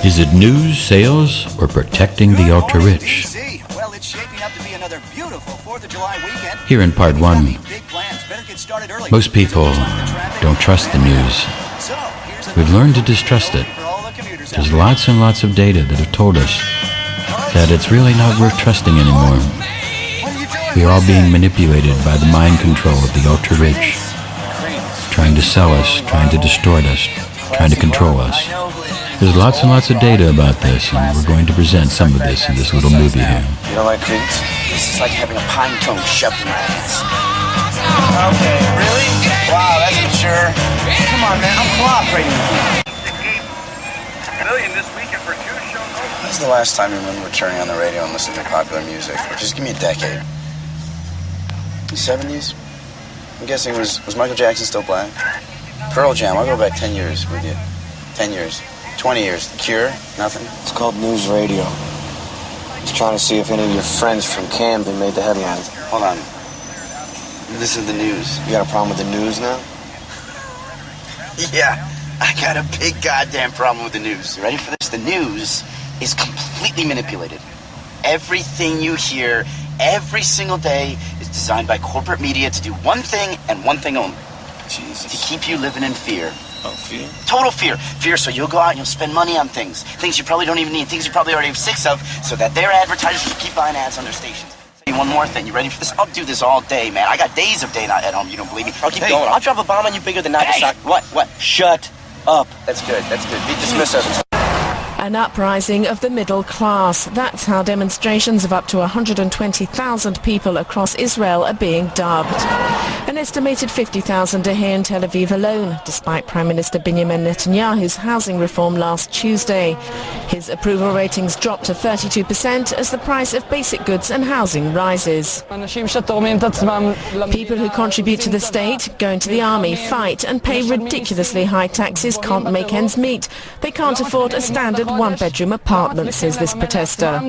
Is it news, sales, or protecting the ultra-rich? Well, it's shaping up to be another beautiful 4th of July weekend. Here in part one, most people don't trust the news. We've learned to distrust it. There's lots and lots of data that have told us that it's really not worth trusting anymore. We are all being manipulated by the mind control of the ultra-rich, trying to sell us, trying to distort us, trying to control us. There's lots and lots of data about this, and we're going to present some of this in this little movie here. You don't like Credence? This is like having a pine cone shoved in my ass. Okay, really? Wow, that's mature. Come on, man, I'm cooperating with you. $1 million this weekend for 2 shows. When's the last time you remember turning on the radio and listening to popular music? Or just give me a decade. The 70s? I'm guessing was Michael Jackson still black? Pearl Jam, I'll go back 10 years with you. 10 years. 20 years. The Cure? Nothing? It's called News Radio. Just trying to see if any of your friends from Camden made the headlines. Hold on. This is the news. You got a problem with the news now? Yeah, I got a big goddamn problem with the news. You ready for this? The news is completely manipulated. Everything you hear every single day is designed by corporate media to do one thing and one thing only. Jesus. To keep you living in fear. Oh, fear? Total fear. Fear so you'll go out and you'll spend money on things. Things you probably don't even need. Things you probably already have 6 of, so that their advertisers will keep buying ads on their stations. Say one more thing. You ready for this? I'll do this all day, man. I got days of data at home. You don't believe me? I'll keep going. I'll drop a bomb on you bigger than Nagasaki. Hey! What? Shut up. That's good. That's good. Be dismissive. An uprising of the middle class. That's how demonstrations of up to 120,000 people across Israel are being dubbed. An estimated 50,000 are here in Tel Aviv alone, despite Prime Minister Benjamin Netanyahu's housing reform last Tuesday. His approval ratings dropped to 32% as the price of basic goods and housing rises. People who contribute to the state, go into the army, fight and pay ridiculously high taxes can't make ends meet. They can't afford a standard one-bedroom apartment, says this protester.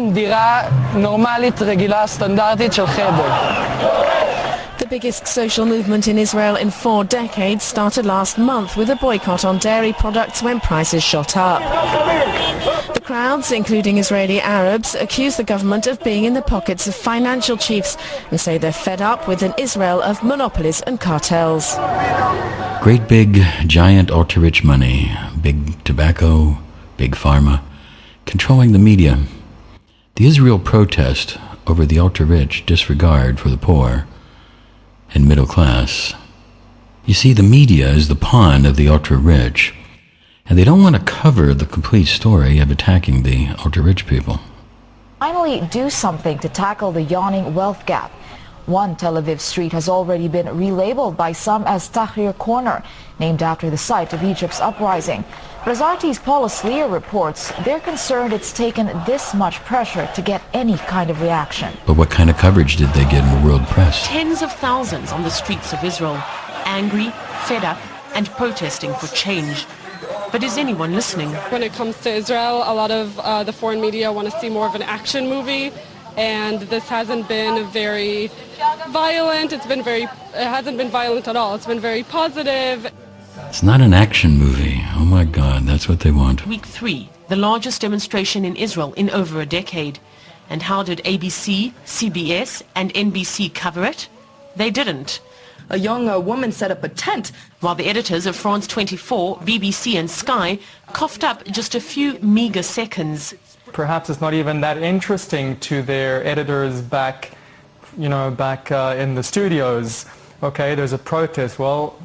The biggest social movement in Israel in 4 decades started last month with a boycott on dairy products when prices shot up. The crowds, including Israeli Arabs, accuse the government of being in the pockets of financial chiefs and say they're fed up with an Israel of monopolies and cartels. Great big, giant ultra-rich money, big tobacco, big pharma, controlling the media. The Israel protest over the ultra-rich disregard for the poor and middle class. You see, the media is the pawn of the ultra-rich, and they don't want to cover the complete story of attacking the ultra-rich people. Finally do something to tackle the yawning wealth gap. One Tel Aviv street has already been relabeled by some as Tahrir Corner, named after the site of Egypt's uprising. But as RT's Paula Sleer reports, they're concerned it's taken this much pressure to get any kind of reaction. But what kind of coverage did they get in the world press? Tens of thousands on the streets of Israel, angry, fed up, and protesting for change. But is anyone listening? When it comes to Israel, a lot of the foreign media want to see more of an action movie, and this hasn't been very violent. It hasn't been violent at all. It's been very positive. It's not an action movie. Oh my God, that's what they want. Week 3, the largest demonstration in Israel in over a decade. And how did ABC, CBS, and NBC cover it? They didn't. A young woman set up a tent, while the editors of France 24, BBC and Sky coughed up just a few meager seconds. Perhaps it's not even that interesting to their editors back in the studios. Okay, there's a protest. Well,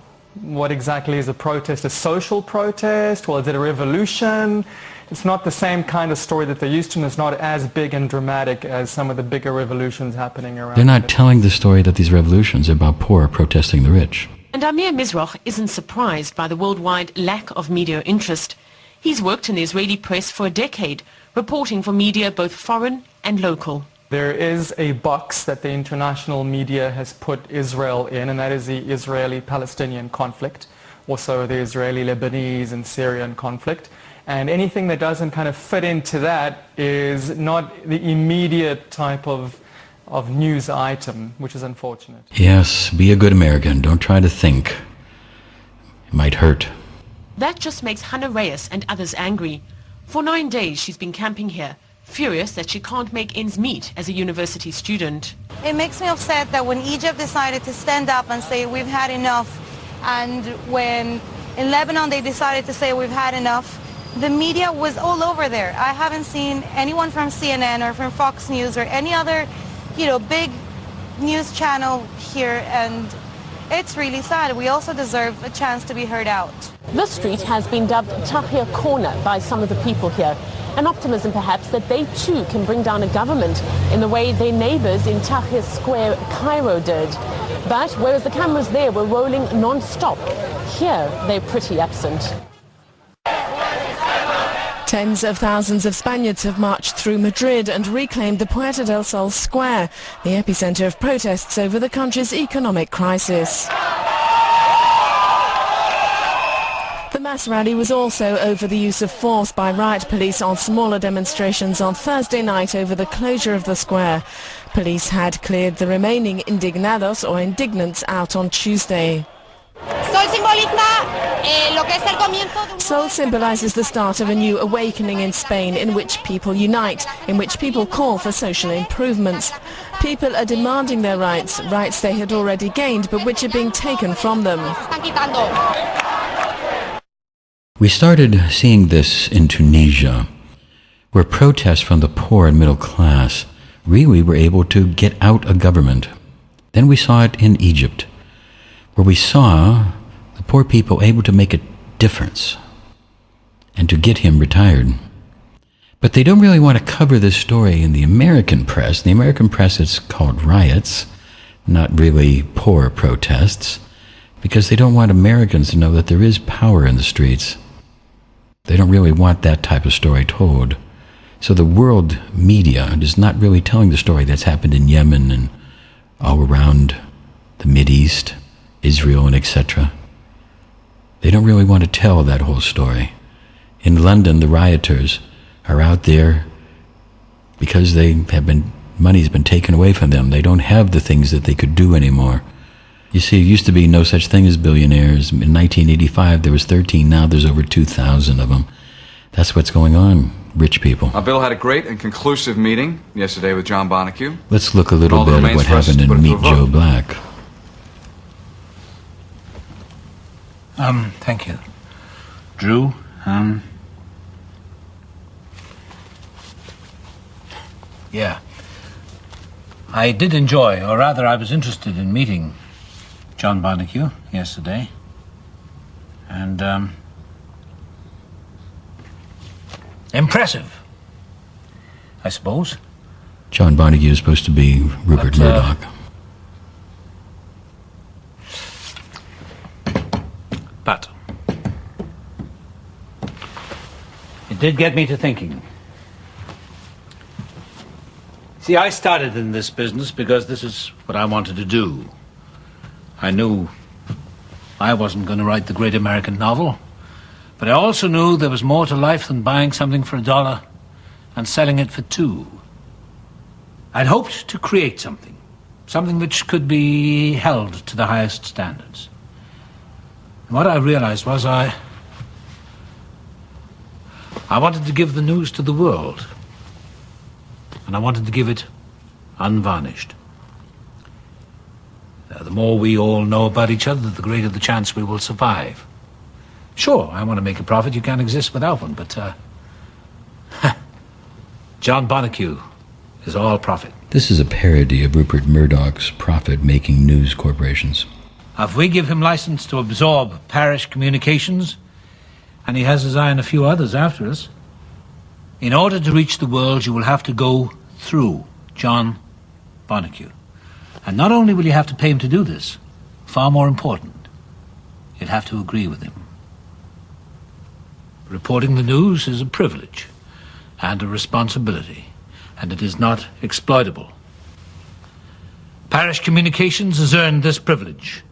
what exactly is a protest? A social protest? Well, is it a revolution? It's not the same kind of story that they're used to, and it's not as big and dramatic as some of the bigger revolutions happening around. They're not telling the story that these revolutions are about poor protesting the rich. And Amir Mizrach isn't surprised by the worldwide lack of media interest. He's worked in the Israeli press for a decade, reporting for media both foreign and local. There is a box that the international media has put Israel in, and that is the Israeli-Palestinian conflict, also the Israeli-Lebanese and Syrian conflict. And anything that doesn't kind of fit into that is not the immediate type of news item, which is unfortunate. Yes, be a good American. Don't try to think. It might hurt. That just makes Hannah Reyes and others angry. For 9 days she's been camping here, furious that she can't make ends meet as a university student. It makes me upset that when Egypt decided to stand up and say we've had enough, and when in Lebanon they decided to say we've had enough, the media was all over there. I haven't seen anyone from CNN or from Fox News or any other, big news channel here, and it's really sad. We also deserve a chance to be heard out. This street has been dubbed Tahrir Corner by some of the people here. An optimism perhaps that they too can bring down a government in the way their neighbors in Tahrir Square, Cairo did. But whereas the cameras there were rolling non-stop, here they're pretty absent. Tens of thousands of Spaniards have marched through Madrid and reclaimed the Puerta del Sol Square, the epicenter of protests over the country's economic crisis. The mass rally was also over the use of force by riot police on smaller demonstrations on Thursday night over the closure of the square. Police had cleared the remaining indignados or indignants out on Tuesday. Sol symbolizes the start of a new awakening in Spain in which people unite, in which people call for social improvements. People are demanding their rights they had already gained but which are being taken from them. We started seeing this in Tunisia, where protests from the poor and middle class really were able to get out a government. Then we saw it in Egypt, where we saw the poor people able to make a difference and to get him retired. But they don't really want to cover this story in the American press. In the American press it's called riots, not really poor protests, because they don't want Americans to know that there is power in the streets. They don't really want that type of story told. So the world media is not really telling the story that's happened in Yemen and all around the Mideast, Israel, and etc. They don't really want to tell that whole story. In London, the rioters are out there because money's been taken away from them. They don't have the things that they could do anymore. You see, it used to be no such thing as billionaires. In 1985, there was 13. Now there's over 2,000 of them. That's what's going on, rich people. Bill had a great and conclusive meeting yesterday with John Bonacue. Let's look a little bit at what happened in Meet Joe Black. Thank you. Drew, yeah. I did enjoy, or rather I was interested in meeting John Bonacue yesterday. And, impressive, I suppose. John Bonacue is supposed to be Rupert Murdoch. But it did get me to thinking. See, I started in this business because this is what I wanted to do. I knew I wasn't going to write the great American novel, but I also knew there was more to life than buying something for $1 and selling it for $2. I'd hoped to create something which could be held to the highest standards. And what I realized was I wanted to give the news to the world, and I wanted to give it unvarnished. The more we all know about each other, the greater the chance we will survive. Sure, I want to make a profit. You can't exist without one, but John Bonacue is all profit. This is a parody of Rupert Murdoch's profit-making news corporations. If we give him license to absorb Parish Communications, and he has his eye on a few others after us, in order to reach the world, you will have to go through John Bonacue. And not only will you have to pay him to do this, far more important, you'll have to agree with him. Reporting the news is a privilege and a responsibility, and it is not exploitable. Parish Communications has earned this privilege.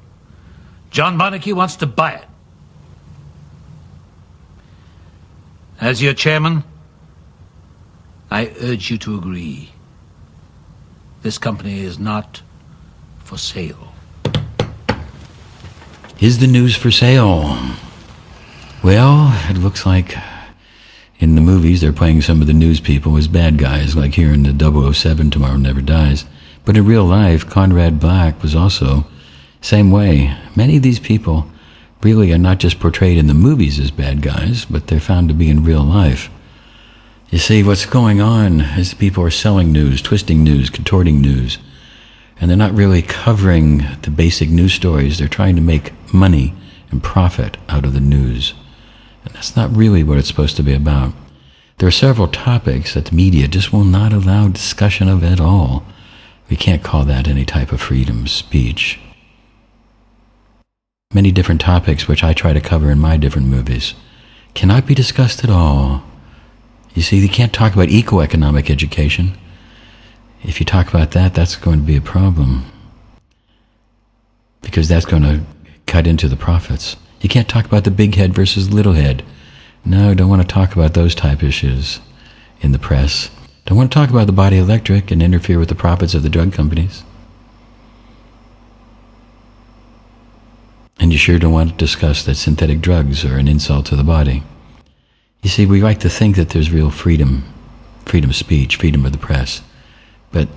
John Bonacue wants to buy it. As your chairman, I urge you to agree. This company is not for sale. Is the news for sale? Well, it looks like In the movies, they're playing some of the news people as bad guys, like here in the 007 Tomorrow Never Dies. But in real life, Conrad Black was also same way. Many of these people really are not just portrayed in the movies as bad guys, but they're found to be in real life. You see, what's going on is people are selling news, twisting news, contorting news, and they're not really covering the basic news stories. They're trying to make money and profit out of the news. And that's not really what it's supposed to be about. There are several topics that the media just will not allow discussion of at all. We can't call that any type of freedom of speech. Many different topics which I try to cover in my different movies cannot be discussed at all. You see, they can't talk about eco-economic education. If you talk about that, that's going to be a problem, because that's going to cut into the profits. You can't talk about the big head versus little head. No, don't want to talk about those type issues in the press. Don't want to talk about the body electric and interfere with the profits of the drug companies. And you sure don't want to discuss that synthetic drugs are an insult to the body. You see, we like to think that there's real freedom of speech, freedom of the press. But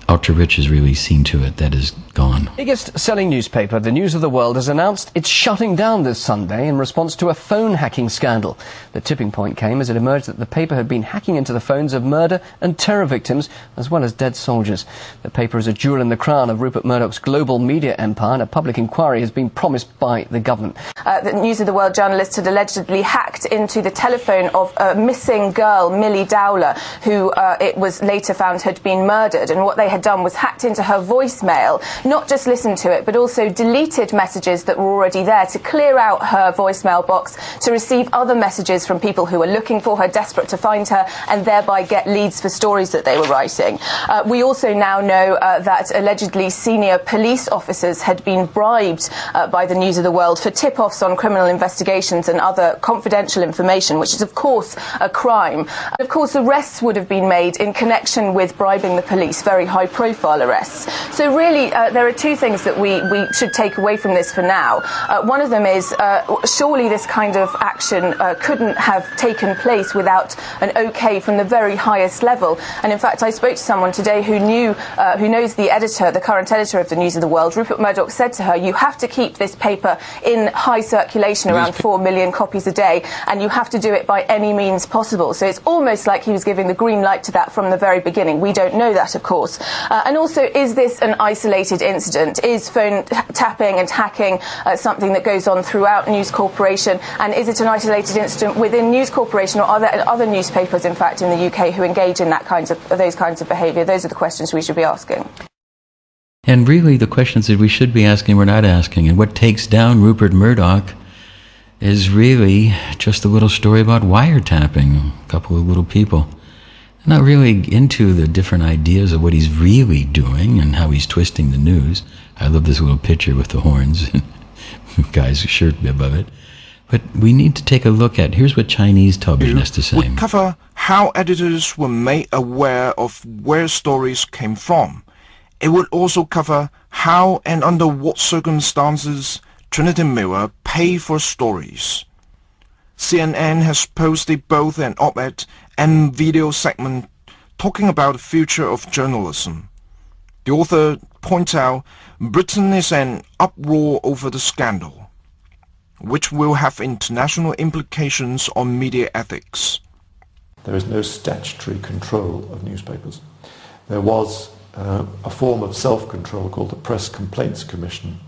ultra-rich has really seen to it that is gone. Biggest selling newspaper, The News of the World, has announced it's shutting down this Sunday in response to a phone hacking scandal. The tipping point came as it emerged that the paper had been hacking into the phones of murder and terror victims, as well as dead soldiers. The paper is a jewel in the crown of Rupert Murdoch's global media empire, and a public inquiry has been promised by the government. The News of the World journalist had allegedly hacked into the telephone of a missing girl, Millie Dowler, who it was later found had been murdered. And what they had done was hacked into her voicemail, not just listened to it, but also deleted messages that were already there to clear out her voicemail box, to receive other messages from people who were looking for her, desperate to find her, and thereby get leads for stories that they were writing. We also now know that allegedly senior police officers had been bribed by the News of the World for tip-offs on criminal investigations and other confidential information, which is of course a crime. Of course, arrests would have been made in connection with bribing the police, very high-profile arrests. So really, there are two things that we should take away from this for now. One of them is surely this kind of action couldn't have taken place without an okay from the very highest level. And in fact, I spoke to someone today who knows the editor, the current editor of the News of the World. Rupert Murdoch said to her, you have to keep this paper in high circulation, around 4 million copies a day, and you have to do it by any means possible. So it's almost like he was giving the green light to that from the very beginning. We don't know that, of course. And also, is this an isolated incident? Is phone tapping and hacking something that goes on throughout News Corporation? And is it an isolated incident within News Corporation, or are there other newspapers, in fact, in the UK who engage in those kinds of behaviour? Those are the questions we should be asking. And really, the questions that we should be asking, we're not asking. And what takes down Rupert Murdoch is really just a little story about wiretapping a couple of little people. Not really into the different ideas of what he's really doing and how he's twisting the news. I love this little picture with the horns and guy's shirt above it. But we need to take a look at, here's what Chinese television has to say. Would cover how editors were made aware of where stories came from. It would also cover how and under what circumstances Trinity Mirror pay for stories. CNN has posted both an op-ed and video segment talking about the future of journalism. The author points out Britain is an uproar over the scandal, which will have international implications on media ethics. There is no statutory control of newspapers. There was a form of self-control called the Press Complaints Commission,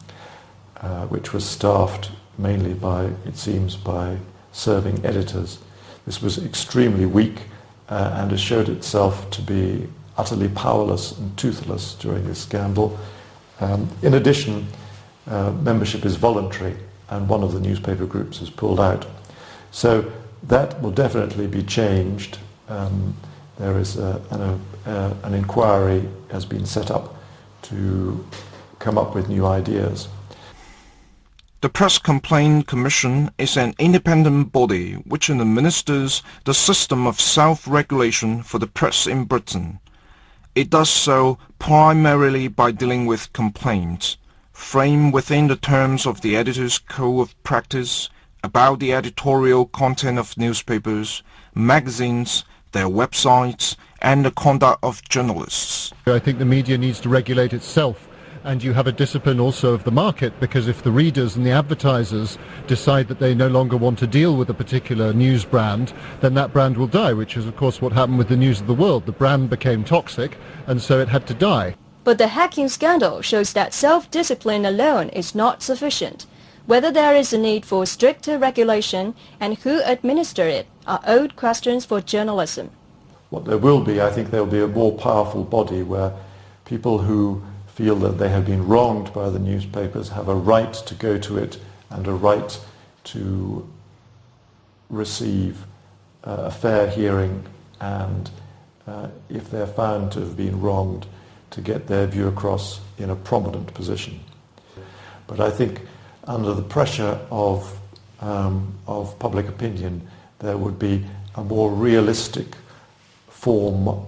which was staffed mainly by, it seems, by serving editors. This was extremely weak and has showed itself to be utterly powerless and toothless during this scandal. In addition, membership is voluntary, and one of the newspaper groups has pulled out. So that will definitely be changed. There is an inquiry has been set up to come up with new ideas. The Press Complaint Commission is an independent body which administers the system of self-regulation for the press in Britain. It does so primarily by dealing with complaints, framed within the terms of the editor's code of practice about the editorial content of newspapers, magazines, their websites, and the conduct of journalists. I think the media needs to regulate itself, and you have a discipline also of the market, because if the readers and the advertisers decide that they no longer want to deal with a particular news brand, then that brand will die, which is of course what happened with the News of the World. The brand became toxic, and so it had to die. But the hacking scandal shows that self-discipline alone is not sufficient. Whether there is a need for stricter regulation and who administers it are old questions for journalism. What there will be, I think there will be a more powerful body where people who feel that they have been wronged by the newspapers have a right to go to it and a right to receive a fair hearing, and if they're found to have been wronged, to get their view across in a prominent position. But I think under the pressure of public opinion, there would be a more realistic forum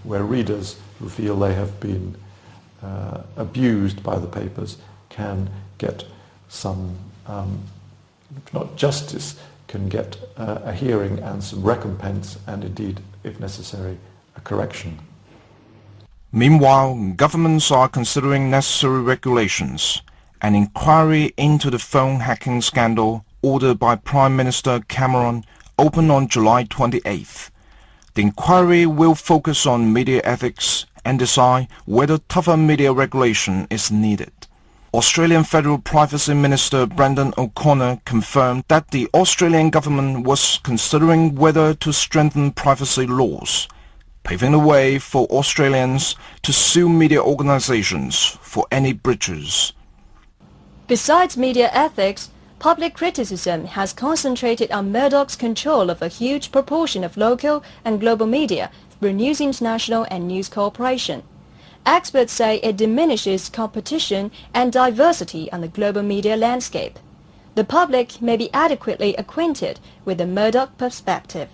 where readers who feel they have been abused by the papers can get some, if not justice, can get a hearing and some recompense, and indeed, if necessary, a correction. Meanwhile, governments are considering necessary regulations. An inquiry into the phone hacking scandal ordered by Prime Minister Cameron opened on July 28th. The inquiry will focus on media ethics and decide whether tougher media regulation is needed. Australian Federal Privacy Minister Brendan O'Connor confirmed that the Australian government was considering whether to strengthen privacy laws, paving the way for Australians to sue media organisations for any breaches. Besides media ethics, public criticism has concentrated on Murdoch's control of a huge proportion of local and global media through News International and News Corporation. Experts say it diminishes competition and diversity on the global media landscape. The public may be adequately acquainted with the Murdoch perspective.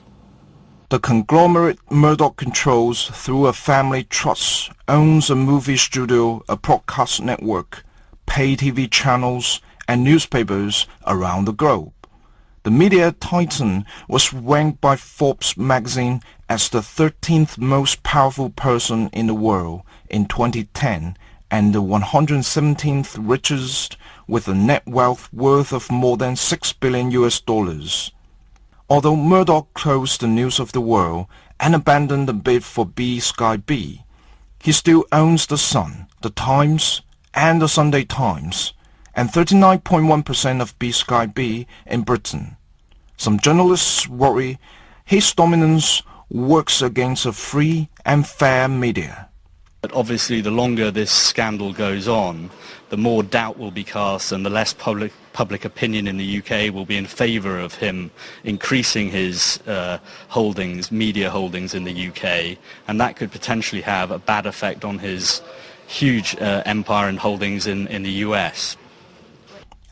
The conglomerate Murdoch controls through a family trust owns a movie studio, a broadcast network, pay TV channels, and newspapers around the globe. The media titan was ranked by Forbes magazine as the 13th most powerful person in the world in 2010 and the 117th richest, with a net wealth worth of more than $6 billion. Although Murdoch closed the News of the World and abandoned the bid for B-Sky B, he still owns The Sun, The Times, and The Sunday Times, and 39.1% of B-Sky B in Britain. Some journalists worry his dominance works against a free and fair media. But obviously, the longer this scandal goes on, the more doubt will be cast and the less public opinion in the UK will be in favour of him increasing his holdings, media holdings in the UK, and that could potentially have a bad effect on his huge empire and holdings in the US.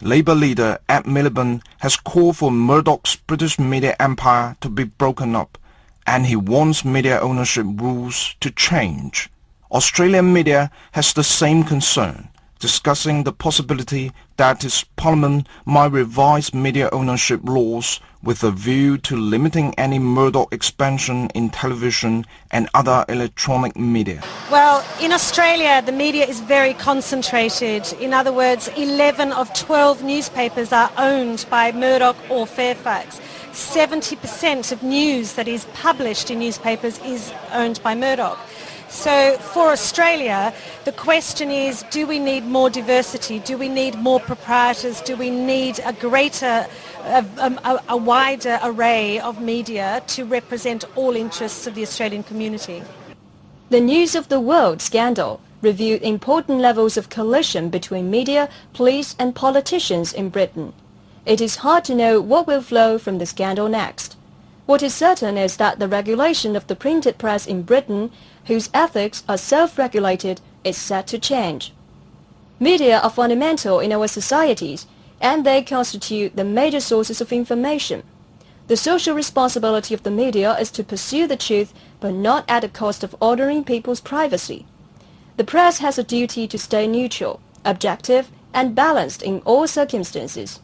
Labour leader Ed Miliband has called for Murdoch's British media empire to be broken up, and he wants media ownership rules to change. Australian media has the same concern, discussing the possibility that its parliament might revise media ownership laws with a view to limiting any Murdoch expansion in television and other electronic media. Well, in Australia, the media is very concentrated. In other words, 11 of 12 newspapers are owned by Murdoch or Fairfax. 70% of news that is published in newspapers is owned by Murdoch. So for Australia, the question is, do we need more diversity? Do we need more proprietors? Do we need a greater, a wider array of media to represent all interests of the Australian community? The News of the World scandal revealed important levels of collusion between media, police and politicians in Britain. It is hard to know what will flow from the scandal next. What is certain is that the regulation of the printed press in Britain, whose ethics are self-regulated, is set to change. Media are fundamental in our societies, and they constitute the major sources of information. The social responsibility of the media is to pursue the truth, but not at the cost of ordering people's privacy. The press has a duty to stay neutral, objective, and balanced in all circumstances.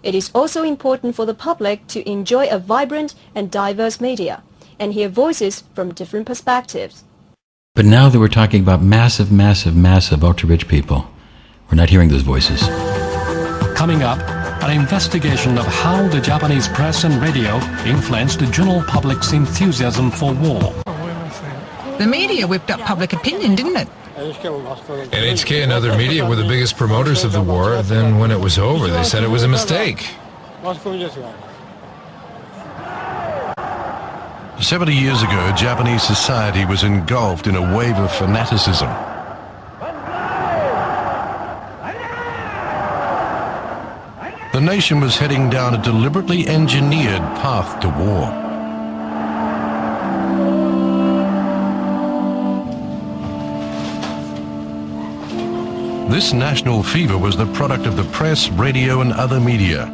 It is also important for the public to enjoy a vibrant and diverse media and hear voices from different perspectives. But now that we're talking about massive, massive, massive ultra-rich people, we're not hearing those voices. Coming up, an investigation of how the Japanese press and radio influenced the general public's enthusiasm for war. The media whipped up public opinion, didn't it? NHK and other media were the biggest promoters of the war. Then when it was over, they said it was a mistake. 70 years ago, Japanese society was engulfed in a wave of fanaticism. The nation was heading down a deliberately engineered path to war. This national fever was the product of the press, radio, and other media.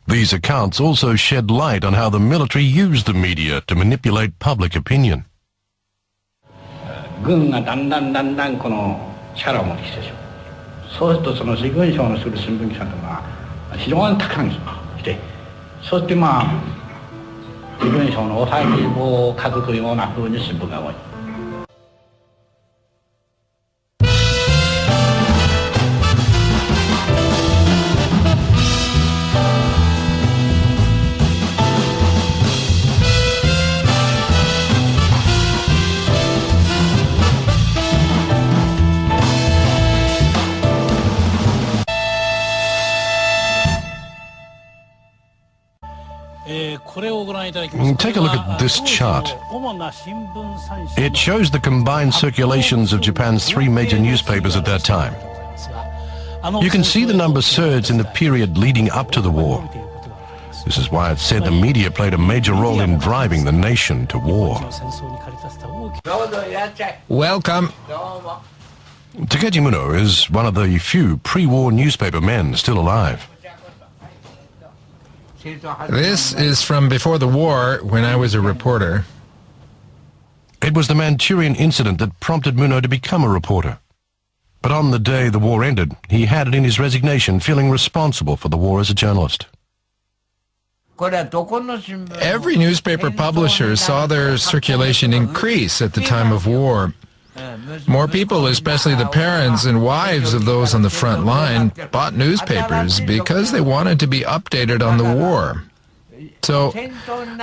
These accounts also shed light on how the military used the media to manipulate public opinion. 軍がだんだんこの力を持ってきてしまう。そうするとその自軍省のする新聞記者というのは非常に高いして、そして自軍省の抑え込みを書くというような風に新聞が多い。Take a look at this chart. It shows the combined circulations of Japan's three major newspapers at that time. You can see the number surged in the period leading up to the war. This is why it's said the media played a major role in driving the nation to war. Welcome. Takeji Muno is one of the few pre-war newspaper men still alive. This is from before the war, when I was a reporter. It was the Manchurian incident that prompted Muno to become a reporter. But on the day the war ended, he had it in his resignation, feeling responsible for the war as a journalist. Every newspaper publisher saw their circulation increase at the time of war. More people, especially the parents and wives of those on the front line, bought newspapers because they wanted to be updated on the war. So,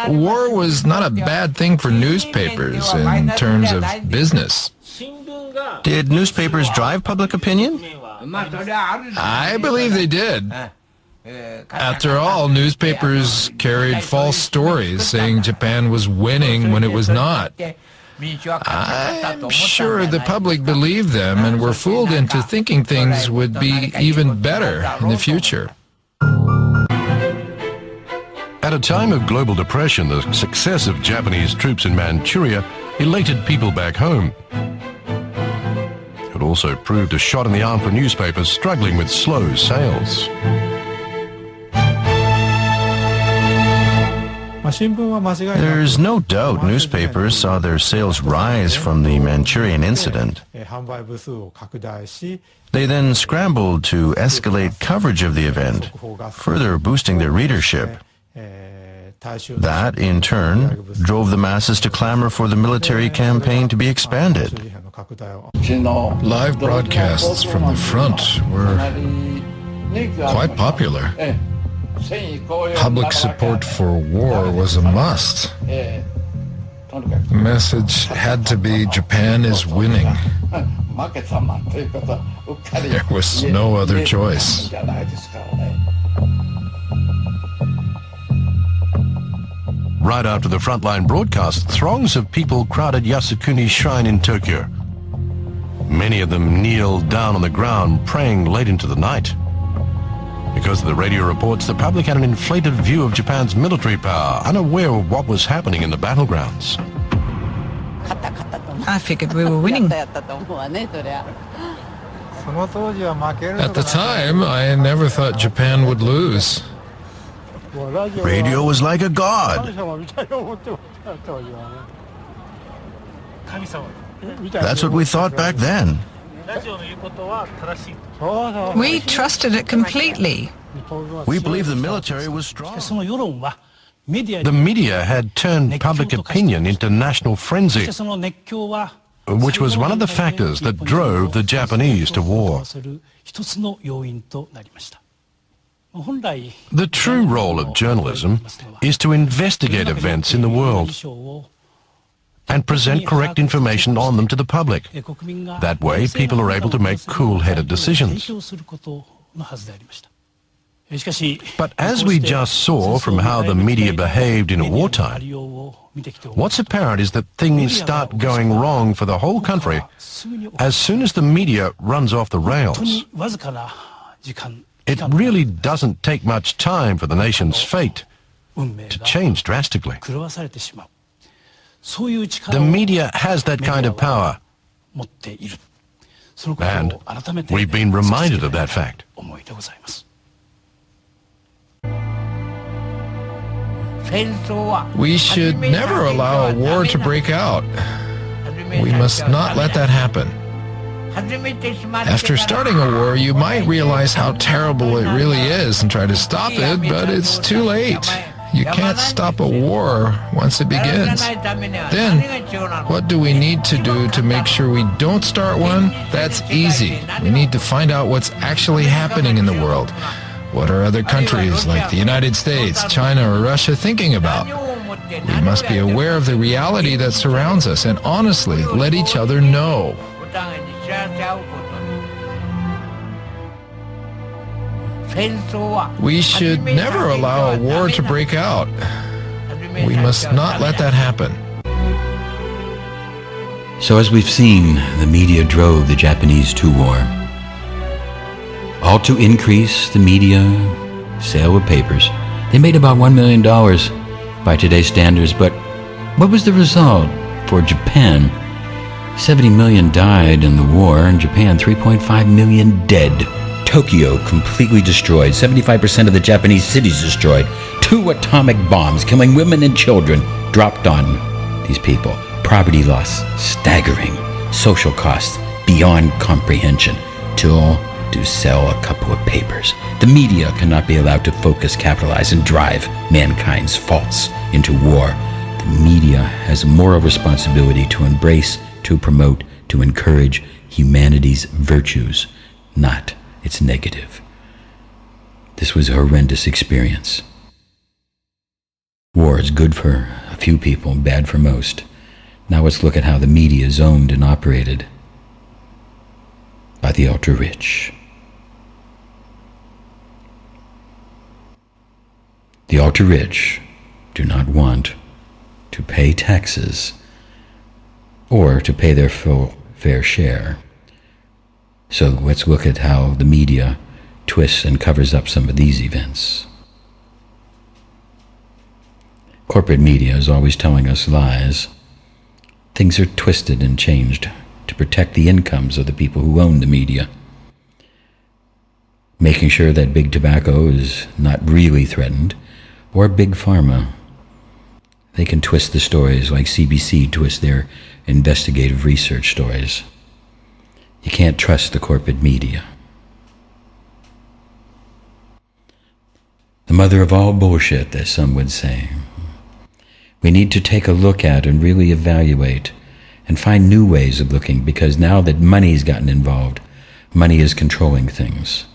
war was not a bad thing for newspapers in terms of business. Did newspapers drive public opinion? I believe they did. After all, newspapers carried false stories saying Japan was winning when it was not. I'm sure the public believed them and were fooled into thinking things would be even better in the future. At a time of global depression, the success of Japanese troops in Manchuria elated people back home. It also proved a shot in the arm for newspapers struggling with slow sales. There's no doubt newspapers saw their sales rise from the Manchurian incident. They then scrambled to escalate coverage of the event, further boosting their readership. That, in turn, drove the masses to clamor for the military campaign to be expanded. Live broadcasts from the front were quite popular. Public support for war was a must. The message had to be Japan is winning. There was no other choice. Right after the frontline broadcast, throngs of people crowded Yasukuni Shrine in Tokyo. Many of them kneeled down on the ground, praying late into the night. Because of the radio reports, the public had an inflated view of Japan's military power, unaware of what was happening in the battlegrounds. I figured we were winning. At the time, I never thought Japan would lose. Radio was like a god. That's what we thought back then. We trusted it completely. We believed the military was strong. The media had turned public opinion into national frenzy, which was one of the factors that drove the Japanese to war. The true role of journalism is to investigate events in the world and present correct information on them to the public. That way, people are able to make cool-headed decisions. But as we just saw from how the media behaved in wartime, what's apparent is that things start going wrong for the whole country as soon as the media runs off the rails. It really doesn't take much time for the nation's fate to change drastically. The media has that kind of power, and we've been reminded of that fact. We should never allow a war to break out. We must not let that happen. After starting a war, you might realize how terrible it really is and try to stop it, but it's too late. You can't stop a war once it begins. Then, what do we need to do to make sure we don't start one? That's easy. We need to find out what's actually happening in the world. What are other countries like the United States, China, or Russia thinking about? We must be aware of the reality that surrounds us and honestly let each other know. We should never allow a war to break out. We must not let that happen. So as we've seen, the media drove the Japanese to war. All to increase the media sale of papers. They made about $1 million by today's standards, but what was the result for Japan? 70 million died in the war, and Japan 3.5 million dead. Tokyo completely destroyed, 75% of the Japanese cities destroyed. 2 atomic bombs killing women and children dropped on these people. Property loss staggering. Social costs beyond comprehension. To sell a couple of papers. The media cannot be allowed to focus, capitalize, and drive mankind's faults into war. The media has a moral responsibility to embrace, to promote, to encourage humanity's virtues, not its negative. This was a horrendous experience. War is good for a few people, bad for most. Now let's look at how the media is owned and operated by the ultra-rich. The ultra-rich do not want to pay taxes or to pay their full fair share. So let's look at how the media twists and covers up some of these events. Corporate media is always telling us lies. Things are twisted and changed to protect the incomes of the people who own the media, making sure that big tobacco is not really threatened, or big pharma. They can twist the stories like CBC twists their investigative research stories. You can't trust the corporate media. The mother of all bullshit, as some would say. We need to take a look at and really evaluate and find new ways of looking, because now that money's gotten involved, money is controlling things.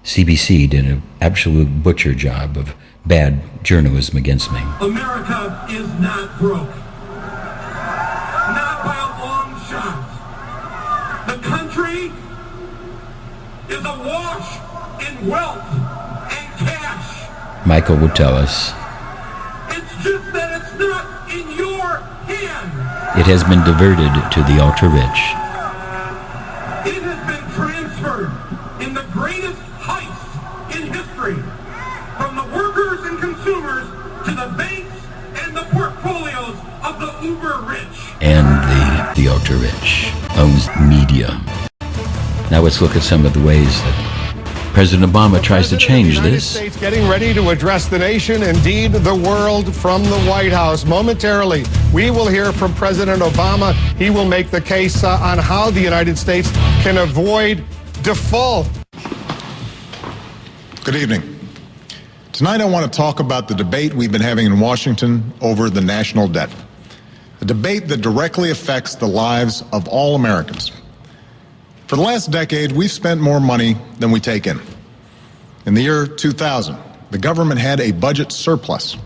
CBC did an absolute butcher job of bad journalism against me. America is not broke. Not by a long shot. The country is awash in wealth and cash. Michael will tell us. It's just that it's not in your hand. It has been diverted to the ultra-rich. It has been transferred in the greatest heist in history, from the workers and consumers to the banks and the portfolios of the uber-rich. And the ultra-rich owns media. Now let's look at some of the ways that President Obama tries to change this. States getting ready to address the nation, indeed the world, from the White House. Momentarily, we will hear from President Obama. He will make the case on how the United States can avoid default. Good evening. Tonight I want to talk about the debate we've been having in Washington over the national debt. A debate that directly affects the lives of all Americans. For the last decade, we've spent more money than we take in. In the year 2000, the government had a budget surplus.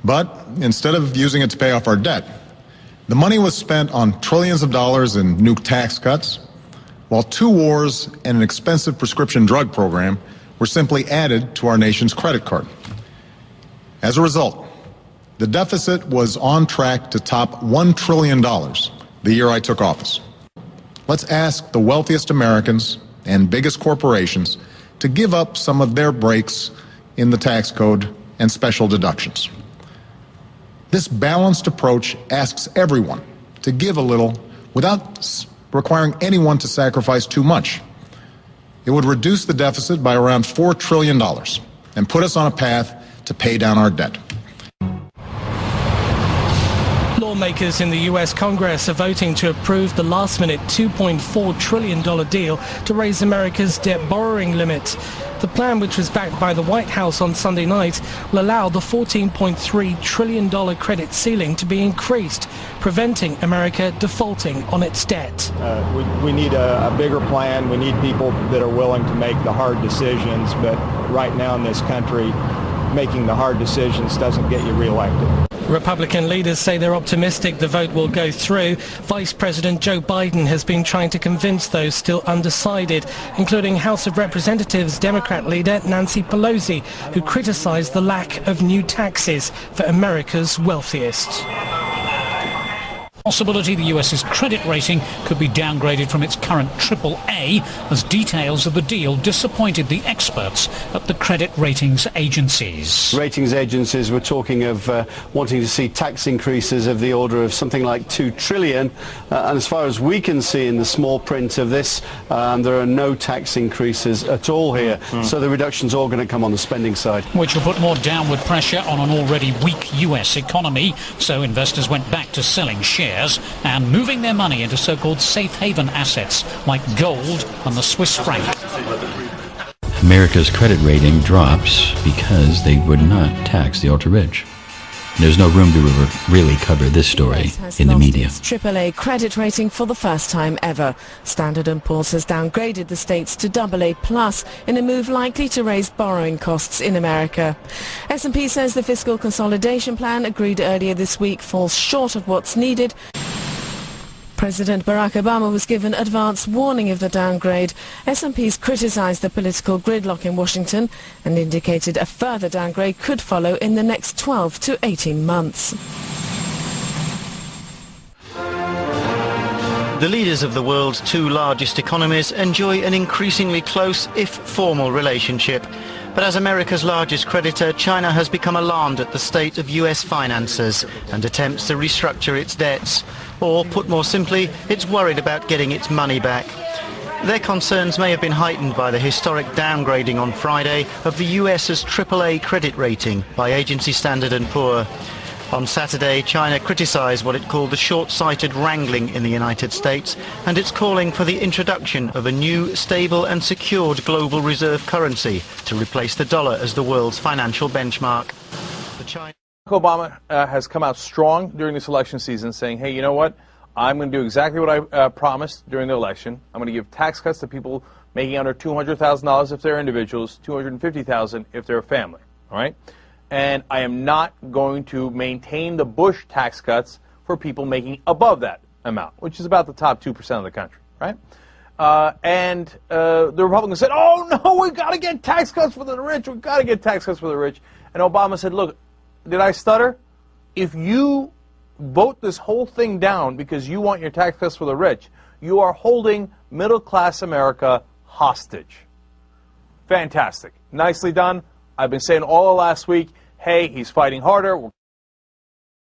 But instead of using it to pay off our debt, the money was spent on trillions of dollars in new tax cuts, while 2 wars and an expensive prescription drug program were simply added to our nation's credit card. As a result, the deficit was on track to top $1 trillion the year I took office. Let's ask the wealthiest Americans and biggest corporations to give up some of their breaks in the tax code and special deductions. This balanced approach asks everyone to give a little without requiring anyone to sacrifice too much. It would reduce the deficit by around $4 trillion and put us on a path to pay down our debt. Lawmakers in the U.S. Congress are voting to approve the last-minute $2.4 trillion deal to raise America's debt borrowing limit. The plan, which was backed by the White House on Sunday night, will allow the $14.3 trillion credit ceiling to be increased, preventing America defaulting on its debt. We need a bigger plan. We need people that are willing to make the hard decisions. But right now in this country, making the hard decisions doesn't get you reelected. Republican leaders say they're optimistic the vote will go through. Vice President Joe Biden has been trying to convince those still undecided, including House of Representatives Democrat leader Nancy Pelosi, who criticized the lack of new taxes for America's wealthiest. Possibility the US's credit rating could be downgraded from its current AAA as details of the deal disappointed the experts at the credit ratings agencies. Ratings agencies were talking of wanting to see tax increases of the order of something like $2 trillion. And as far as we can see in the small print of this, there are no tax increases at all here. So the reduction's all going to come on the spending side. Which will put more downward pressure on an already weak US economy. So investors went back to selling shares and moving their money into so-called safe haven assets like gold and the Swiss franc. America's credit rating drops because they would not tax the ultra-rich. There's no room to really cover this story in the media. Its AAA credit rating for the first time ever. Standard & Poor's has downgraded the states to AA+ in a move likely to raise borrowing costs in America. S&P says the fiscal consolidation plan agreed earlier this week falls short of what's needed. President Barack Obama was given advance warning of the downgrade. S&P's criticized the political gridlock in Washington and indicated a further downgrade could follow in the next 12 to 18 months. The leaders of the world's 2 largest economies enjoy an increasingly close, if formal, relationship. But as America's largest creditor, China has become alarmed at the state of US finances and attempts to restructure its debts. Or, put more simply, it's worried about getting its money back. Their concerns may have been heightened by the historic downgrading on Friday of the US's AAA credit rating by agency Standard & Poor. On Saturday, China criticized what it called the short-sighted wrangling in the United States, and it's calling for the introduction of a new, stable and secured global reserve currency to replace the dollar as the world's financial benchmark. Barack Obama has come out strong during this election season saying, hey, you know what? I'm going to do exactly what I promised during the election. I'm going to give tax cuts to people making under $200,000 if they're individuals, $250,000 if they're a family, all right? And I am not going to maintain the Bush tax cuts for people making above that amount, which is about the top 2% of the country, right? And the Republicans said, oh, no, we've got to get tax cuts for the rich. We've got to get tax cuts for the rich. And Obama said, look, did I stutter? If you vote this whole thing down because you want your tax cuts for the rich, you are holding middle-class America hostage. Fantastic. Nicely done. I've been saying all last week, hey, he's fighting harder.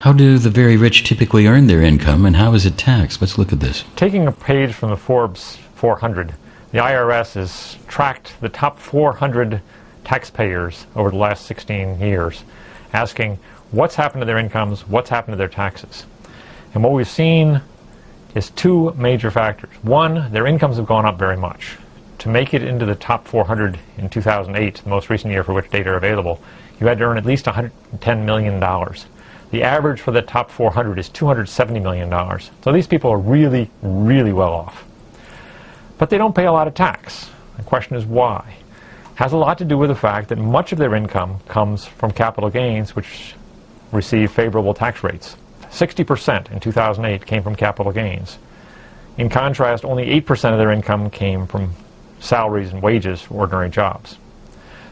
How do the very rich typically earn their income, and how is it taxed? Let's look at this. Taking a page from the Forbes 400, The IRS has tracked the top 400 taxpayers over the last 16 years, asking what's happened to their incomes, what's happened to their taxes. And what we've seen is two major factors. One, their incomes have gone up very much. To make it into the top 400 in 2008, the most recent year for which data are available, you had to earn at least $110 million. The average for the top 400 is $270 million. So these people are really, really well off. But they don't pay a lot of tax. The question is why? It has a lot to do with the fact that much of their income comes from capital gains, which receive favorable tax rates. 60% in 2008 came from capital gains. In contrast, only 8% of their income came from salaries and wages for ordinary jobs.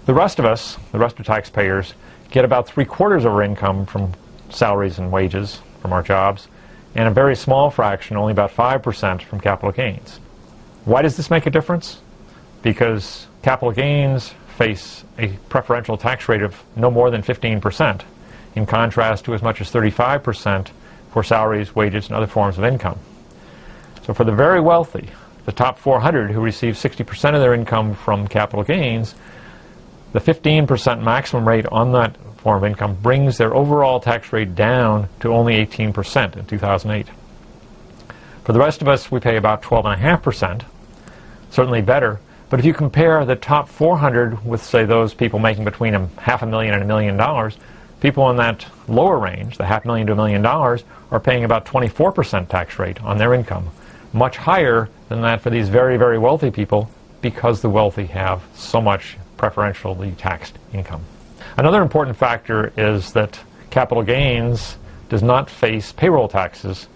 The rest of us, the rest of taxpayers, get about 3/4 of our income from salaries and wages from our jobs, and a very small fraction, only about 5%, from capital gains. Why does this make a difference? Because capital gains face a preferential tax rate of no more than 15%, in contrast to as much as 35% for salaries, wages, and other forms of income. So for the very wealthy, the top 400 who receive 60% of their income from capital gains, the 15% maximum rate on that form of income brings their overall tax rate down to only 18% in 2008. For the rest of us, we pay about 12.5%, certainly better. But if you compare the top 400 with, say, those people making between $500,000 and $1 million, people in that lower range, the $500,000 to $1 million, are paying about 24% tax rate on their income, much higher than that for these very, very wealthy people, because the wealthy have so much preferentially taxed income. Another important factor is that capital gains does not face payroll taxes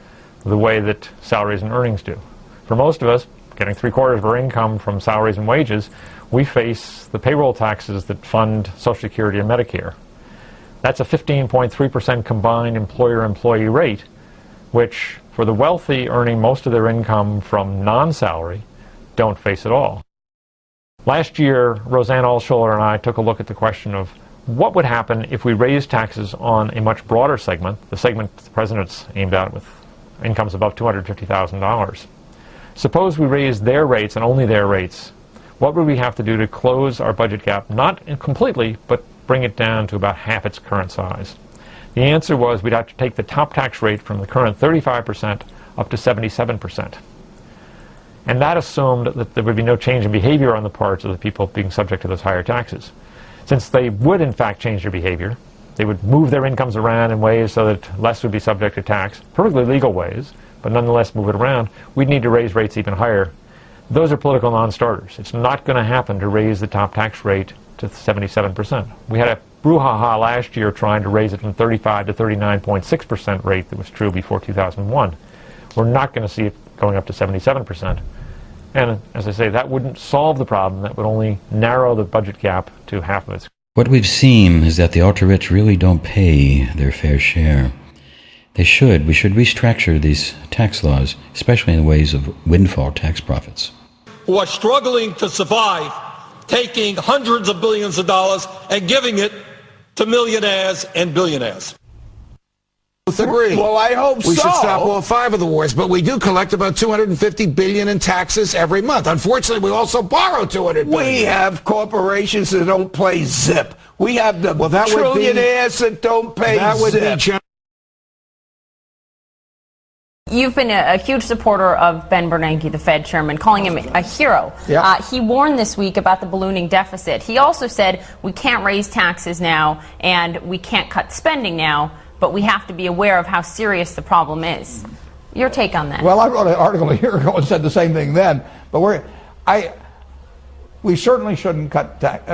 the way that salaries and earnings do. For most of us, getting 3/4 of our income from salaries and wages, we face the payroll taxes that fund Social Security and Medicare. That's a 15.3% combined employer-employee rate, which for the wealthy earning most of their income from non-salary don't face at all. Last year, Roseanne Altschuler and I took a look at the question of what would happen if we raised taxes on a much broader segment, the segment the president's aimed at with incomes above $250,000. Suppose we raised their rates and only their rates. What would we have to do to close our budget gap, not completely, but bring it down to about half its current size? The answer was we'd have to take the top tax rate from the current 35% up to 77%. And that assumed that there would be no change in behavior on the parts of the people being subject to those higher taxes. Since they would in fact change their behavior, they would move their incomes around in ways so that less would be subject to tax, perfectly legal ways, but nonetheless move it around, we'd need to raise rates even higher. Those are political non-starters. It's not going to happen to raise the top tax rate to 77%. We had a brouhaha last year trying to raise it from 35 to 39.6% rate that was true before 2001. We're not going to see it going up to 77%. And as I say, that wouldn't solve the problem. That would only narrow the budget gap to half of its. What we've seen is that the ultra-rich really don't pay their fair share. We should restructure these tax laws, especially in the ways of windfall tax profits. Who are struggling to survive, taking hundreds of billions of dollars and giving it to millionaires and billionaires. Agree. Well, I hope we so. should stop all 5 of the wars, but we do collect about $250 billion in taxes every month. Unfortunately, we also borrow $200 billion. We have corporations that don't pay zip. We have the trillionaires that don't pay zip. You've been a huge supporter of Ben Bernanke, the Fed chairman, calling him a hero. Yeah. He warned this week about the ballooning deficit. He also said we can't raise taxes now and we can't cut spending now, but we have to be aware of how serious the problem is. Your take on that? Well, I wrote an article a year ago and said the same thing then, but we certainly shouldn't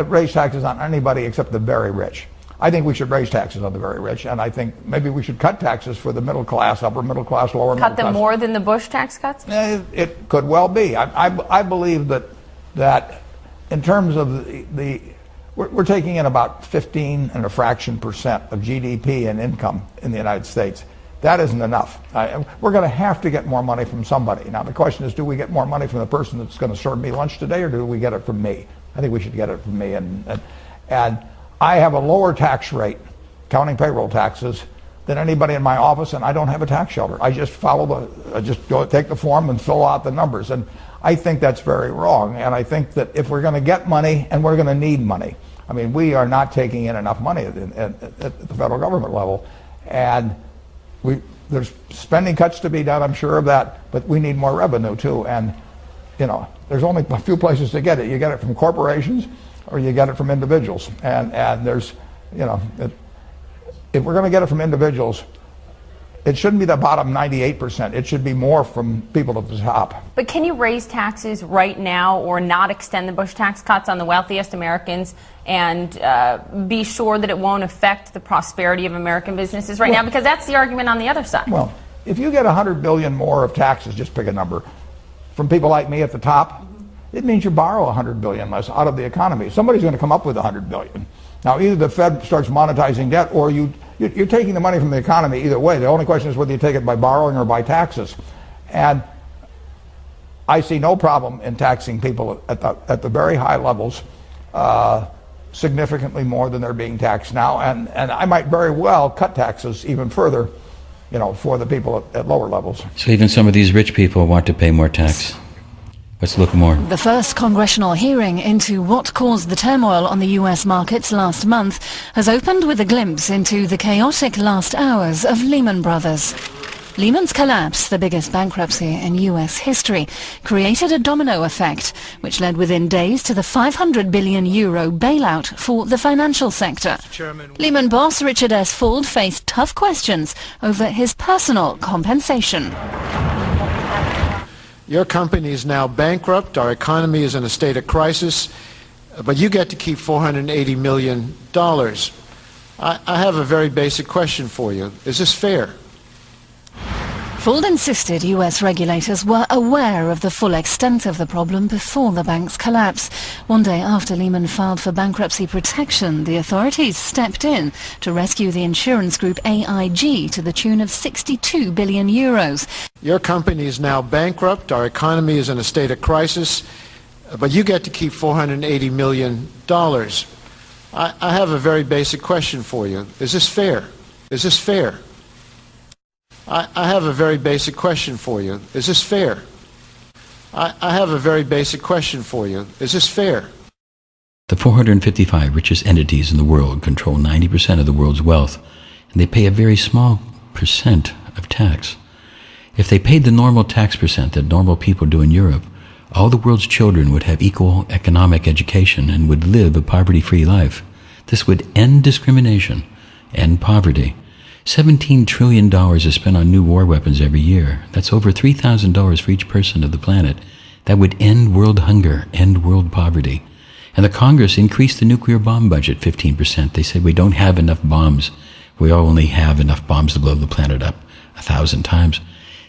raise taxes on anybody except the very rich. I think we should raise taxes on the very rich, and I think maybe we should cut taxes for the middle class, upper middle class, lower middle class. Cut them more than the Bush tax cuts? It could well be. I believe that in terms of we're taking in about 15% of GDP and income in the United States. That isn't enough. We're going to have to get more money from somebody. Now the question is, do we get more money from the person that's going to serve me lunch today, or do we get it from me? I think we should get it from me, and I have a lower tax rate, counting payroll taxes, than anybody in my office, and I don't have a tax shelter. I just go take the form and fill out the numbers. And I think that's very wrong. And I think that if we're going to get money, and we're going to need money, I mean, we are not taking in enough money at the federal government level. And there's spending cuts to be done, I'm sure of that, but we need more revenue too. And, you know, there's only a few places to get it. You get it from corporations or you get it from individuals. And there's, you know, if we're going to get it from individuals, it shouldn't be the bottom 98%. It should be more from people at the top. But can you raise taxes right now or not extend the Bush tax cuts on the wealthiest Americans and be sure that it won't affect the prosperity of American businesses right now? Because that's the argument on the other side. Well, if you get $100 billion more of taxes, just pick a number, from people like me at the top, it means you borrow $100 billion less out of the economy. Somebody's going to come up with $100 billion. Now, either the Fed starts monetizing debt or you're taking the money from the economy either way. The only question is whether you take it by borrowing or by taxes. And I see no problem in taxing people at the very high levels significantly more than they're being taxed now. And I might very well cut taxes even further, you know, for the people at lower levels. So even some of these rich people want to pay more tax. Let's look more. The first congressional hearing into what caused the turmoil on the U.S. markets last month has opened with a glimpse into the chaotic last hours of Lehman Brothers. Lehman's collapse, the biggest bankruptcy in U.S. history, created a domino effect, which led within days to the €500 billion bailout for the financial sector. Lehman boss Richard S. Fuld faced tough questions over his personal compensation. Your company is now bankrupt, our economy is in a state of crisis, but you get to keep $480 million. I have a very basic question for you. Is this fair? Fuld insisted U.S. regulators were aware of the full extent of the problem before the bank's collapse. One day after Lehman filed for bankruptcy protection, the authorities stepped in to rescue the insurance group AIG to the tune of €62 billion. Your company is now bankrupt, our economy is in a state of crisis, but you get to keep $480 million. I have a very basic question for you. Is this fair? Is this fair? I have a very basic question for you. Is this fair? I have a very basic question for you. Is this fair? The 455 richest entities in the world control 90% of the world's wealth, and they pay a very small percent of tax. If they paid the normal tax percent that normal people do in Europe, all the world's children would have equal economic education and would live a poverty-free life. This would end discrimination, end poverty. $17 trillion is spent on new war weapons every year. That's over $3,000 for each person of the planet. That would end world hunger, end world poverty. And the Congress increased the nuclear bomb budget 15%. They said we don't have enough bombs. We only have enough bombs to blow the planet up 1,000 times.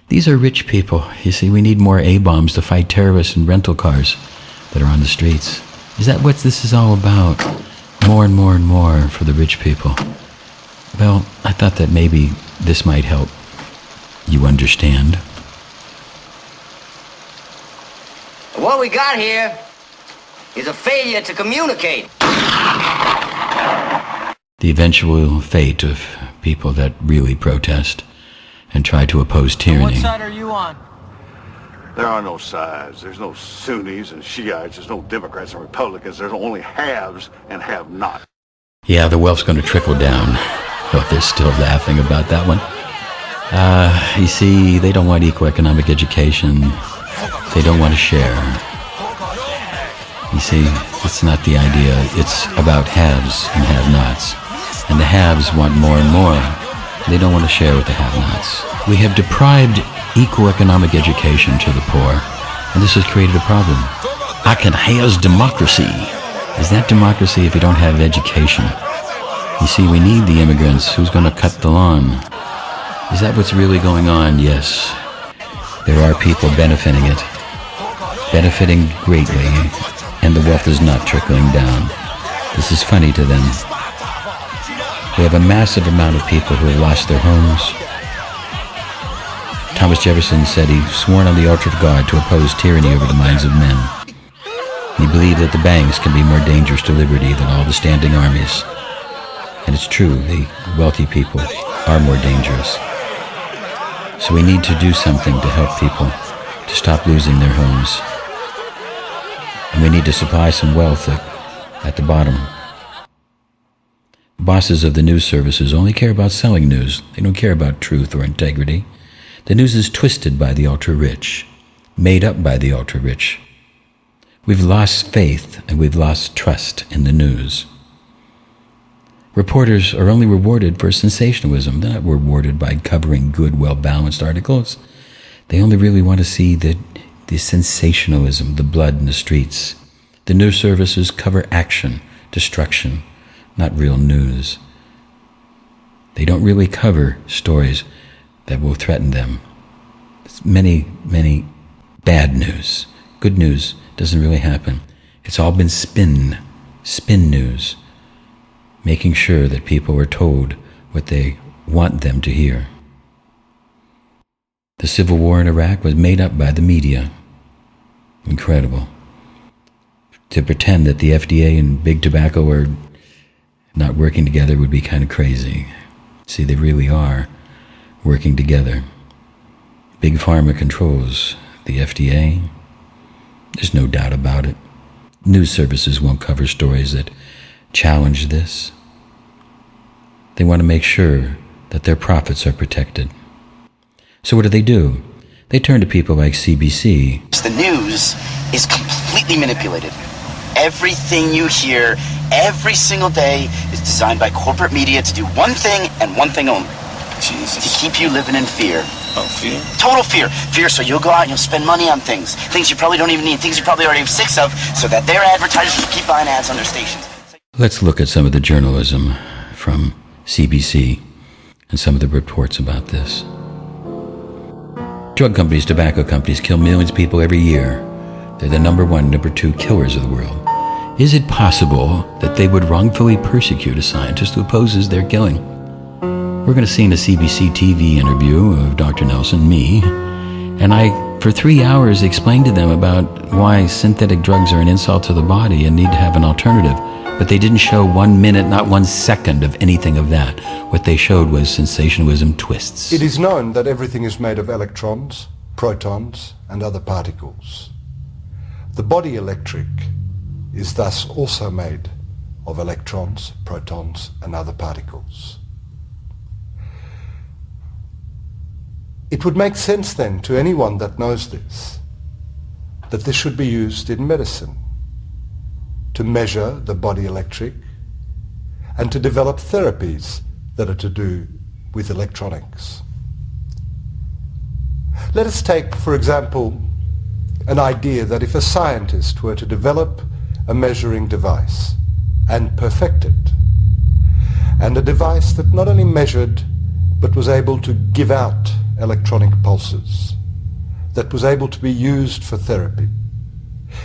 These are rich people. You see, we need more A-bombs to fight terrorists and rental cars that are on the streets. Is that what this is all about? More and more and more for the rich people. Well, I thought that maybe this might help you understand. What we got here is a failure to communicate. The eventual fate of people that really protest and try to oppose tyranny. What side are you on? There are no sides. There's no Sunnis and Shiites. There's no Democrats and Republicans. There's only haves and have-not. Yeah, the wealth's going to trickle down. Oh, they're still laughing about that one. You see, they don't want equal economic education. They don't want to share. You see, that's not the idea. It's about haves and have-nots. And the haves want more and more. They don't want to share with the have-nots. We have deprived equal economic education to the poor, and this has created a problem. I can haze democracy. Is that democracy if you don't have education? You see, we need the immigrants. Who's going to cut the lawn? Is that what's really going on? Yes. There are people benefiting it. Benefiting greatly. And the wealth is not trickling down. This is funny to them. We have a massive amount of people who have lost their homes. Thomas Jefferson said he sworn on the altar of God to oppose tyranny over the minds of men. He believed that the banks can be more dangerous to liberty than all the standing armies. And it's true, the wealthy people are more dangerous. So we need to do something to help people to stop losing their homes. And we need to supply some wealth at the bottom. Bosses of the news services only care about selling news. They don't care about truth or integrity. The news is twisted by the ultra-rich, made up by the ultra-rich. We've lost faith and we've lost trust in the news. Reporters are only rewarded for sensationalism. They're not rewarded by covering good, well-balanced articles. They only really want to see the sensationalism, the blood in the streets. The news services cover action, destruction, not real news. They don't really cover stories that will threaten them. It's many bad news. Good news doesn't really happen. It's all been spin news, making sure that people are told what they want them to hear. The civil war in Iraq was made up by the media. Incredible. To pretend that the FDA and Big Tobacco are not working together would be kind of crazy. See, they really are working together. Big Pharma controls the FDA. There's no doubt about it. News services won't cover stories that challenge this. They want to make sure that their profits are protected. So what do? They turn to people like CBC. The news is completely manipulated. Everything you hear every single day is designed by corporate media to do one thing and one thing only. Jesus. To keep you living in fear. Oh, fear? Total fear. Fear so you'll go out and you'll spend money on things you probably don't even need, things you probably already have six of, so that their advertisers will keep buying ads on their stations. Let's look at some of the journalism from CBC and some of the reports about this. Drug companies, tobacco companies kill millions of people every year. They're the number one, number two killers of the world. Is it possible that they would wrongfully persecute a scientist who opposes their killing? We're going to see in a CBC TV interview of Dr. Nelson, me, and I, for 3 hours, explained to them about why synthetic drugs are an insult to the body and need to have an alternative. But they didn't show 1 minute, not 1 second of anything of that. What they showed was sensationalism twists. It is known that everything is made of electrons, protons, and other particles. The body electric is thus also made of electrons, protons, and other particles. It would make sense then to anyone that knows this, that this should be used in medicine, to measure the body electric and to develop therapies that are to do with electronics. Let us take, for example, an idea that if a scientist were to develop a measuring device and perfect it, and a device that not only measured but was able to give out electronic pulses, that was able to be used for therapy.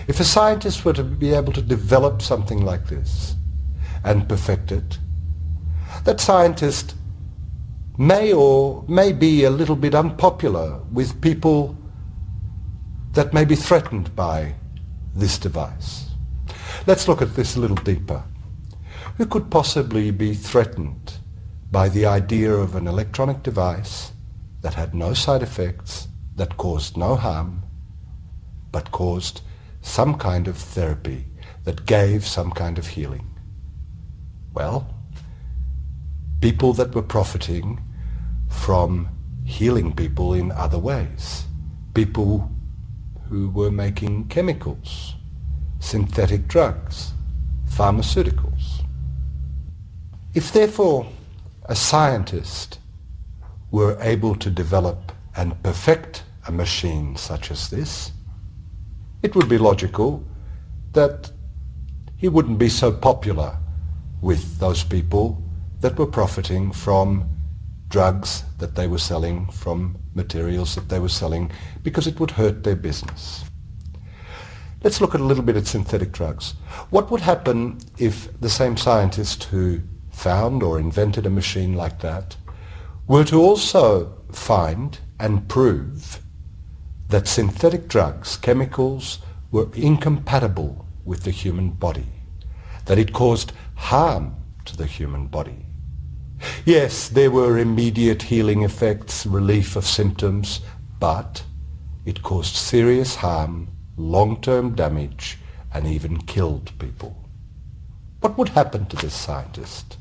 If a scientist were to be able to develop something like this and perfect it, that scientist may or may be a little bit unpopular with people that may be threatened by this device. Let's look at this a little deeper. Who could possibly be threatened by the idea of an electronic device that had no side effects, that caused no harm, but caused some kind of therapy, that gave some kind of healing? Well, people that were profiting from healing people in other ways. People who were making chemicals, synthetic drugs, pharmaceuticals. If therefore a scientist were able to develop and perfect a machine such as this, it would be logical that he wouldn't be so popular with those people that were profiting from drugs that they were selling, from materials that they were selling, because it would hurt their business. Let's look at a little bit at synthetic drugs. What would happen if the same scientist who found or invented a machine like that were to also find and prove that synthetic drugs, chemicals, were incompatible with the human body, that it caused harm to the human body? Yes, there were immediate healing effects, relief of symptoms, but it caused serious harm, long-term damage, and even killed people. What would happen to this scientist?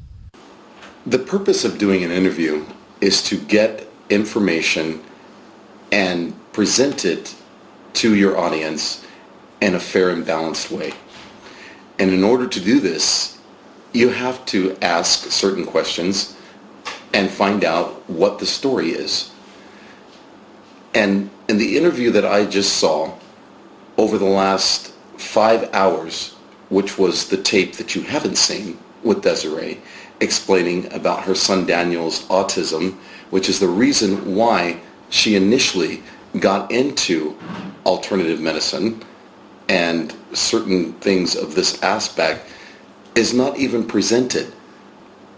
The purpose of doing an interview is to get information and present it to your audience in a fair and balanced way. And in order to do this, you have to ask certain questions and find out what the story is. And in the interview that I just saw over the last 5 hours, which was the tape that you haven't seen with Desiree, explaining about her son Daniel's autism, which is the reason why she initially got into alternative medicine and certain things of this aspect, is not even presented.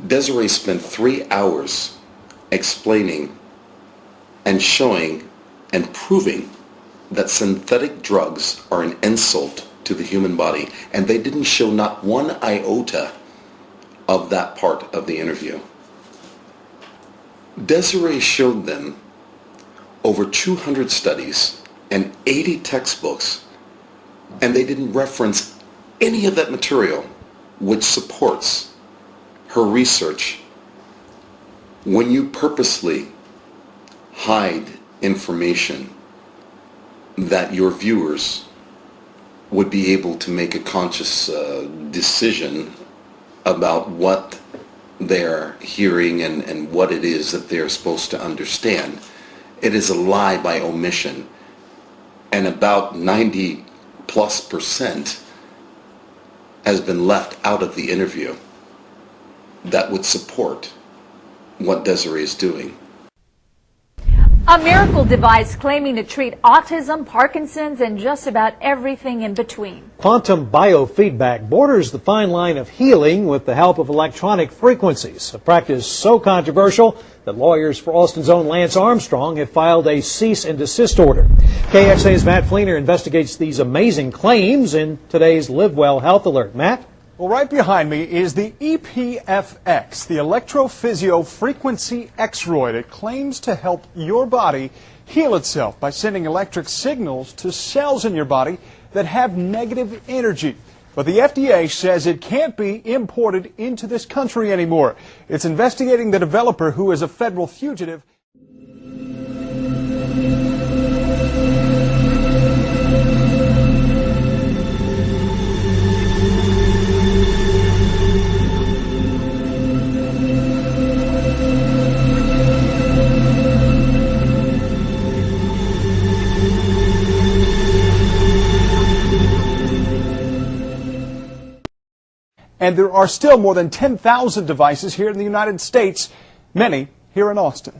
Desiree spent 3 hours explaining and showing and proving that synthetic drugs are an insult to the human body, and they didn't show not one iota of that part of the interview. Desiree showed them over 200 studies and 80 textbooks, and they didn't reference any of that material which supports her research. When you purposely hide information that your viewers would be able to make a conscious decision about what they're hearing and what it is that they're supposed to understand, it is a lie by omission. And about 90+% has been left out of the interview that would support what Desiree is doing. A miracle device claiming to treat autism, Parkinson's, and just about everything in between. Quantum biofeedback borders the fine line of healing with the help of electronic frequencies, a practice so controversial that lawyers for Austin's own Lance Armstrong have filed a cease and desist order. KXA's Matt Fleener investigates these amazing claims in today's Live Well Health Alert. Matt? Well, right behind me is the EPFX, the electrophysiofrequency X-Roid. It claims to help your body heal itself by sending electric signals to cells in your body that have negative energy. But the FDA says it can't be imported into this country anymore. It's investigating the developer, who is a federal fugitive. And there are still more than 10,000 devices here in the United States, many here in Austin.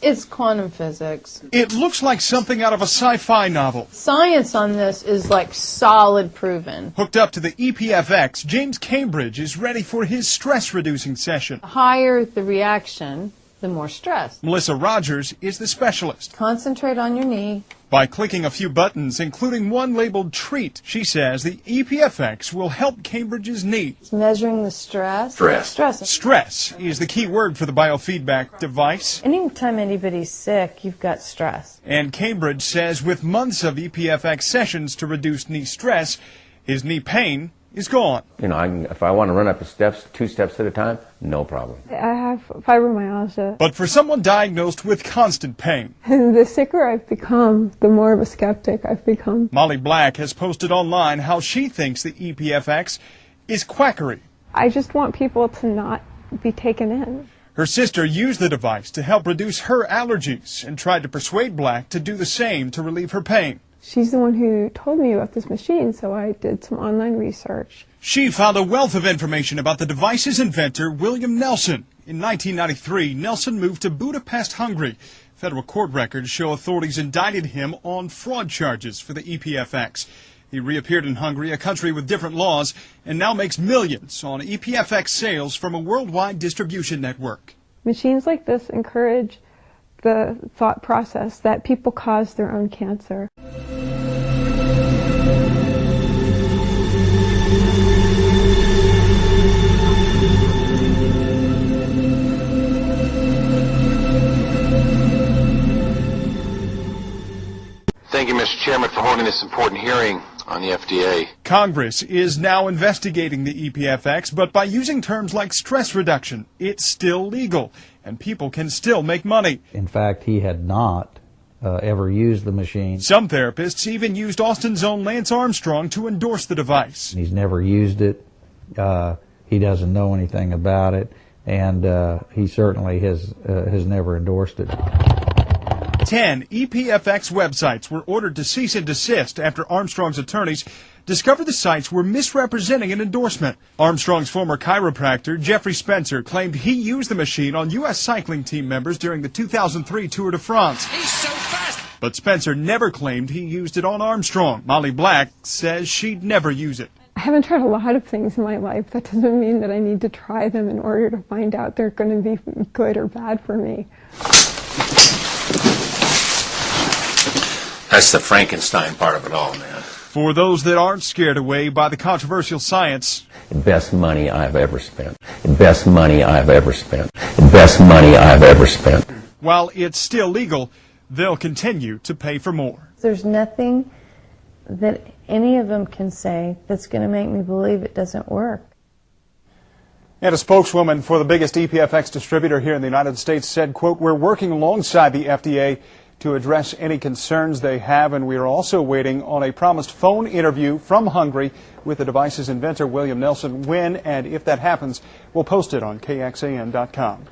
It's quantum physics. It looks like something out of a sci-fi novel. Science on this is like solid proven. Hooked up to the EPFX, James Cambridge is ready for his stress-reducing session. The higher the reaction, the more stress. Melissa Rogers is the specialist. Concentrate on your knee. By clicking a few buttons, including one labeled treat, she says the EPFX will help Cambridge's knee. It's measuring the stress. Stress is the key word for the biofeedback device. Anytime anybody's sick, you've got stress. And Cambridge says with months of EPFX sessions to reduce knee stress, his knee pain is gone. You know, if I want to run up the steps 2 steps at a time, no problem. I have fibromyalgia. But for someone diagnosed with constant pain, the sicker I've become, the more of a skeptic I've become. Molly Black has posted online how she thinks the EPFX is quackery. I just want people to not be taken in. Her sister used the device to help reduce her allergies and tried to persuade Black to do the same to relieve her pain. She's the one who told me about this machine, so I did some online research. She found a wealth of information about the device's inventor, William Nelson. In 1993, Nelson moved to Budapest, Hungary. Federal court records show authorities indicted him on fraud charges for the EPFX. He reappeared in Hungary, a country with different laws, and now makes millions on EPFX sales from a worldwide distribution network. Machines like this encourage the thought process that people cause their own cancer. Thank you, Mr. Chairman, for holding this important hearing on the FDA. Congress is now investigating the EPFX, but by using terms like stress reduction, it's still legal, and people can still make money. In fact, he had not ever used the machine. Some therapists even used Austin's own Lance Armstrong to endorse the device. He's never used it. He doesn't know anything about it, and he certainly has never endorsed it. 10 EPFX websites were ordered to cease and desist after Armstrong's attorneys discovered the sites were misrepresenting an endorsement. Armstrong's former chiropractor, Jeffrey Spencer, claimed he used the machine on U.S. cycling team members during the 2003 Tour de France. He's so fast! But Spencer never claimed he used it on Armstrong. Molly Black says she'd never use it. I haven't tried a lot of things in my life. That doesn't mean that I need to try them in order to find out they're going to be good or bad for me. That's the Frankenstein part of it all, man. For those that aren't scared away by the controversial science, Best money I've ever spent. Best money I've ever spent. Best money I've ever spent. while it's still legal, they'll continue to pay for more. There's nothing that any of them can say that's going to make me believe it doesn't work. And a spokeswoman for the biggest EPFX distributor here in the United States said, quote, "We're working alongside the FDA to address any concerns they have, and we are also waiting on a promised phone interview from Hungary with the device's inventor, William Nelson. When and if that happens, we'll post it on KXAN.com.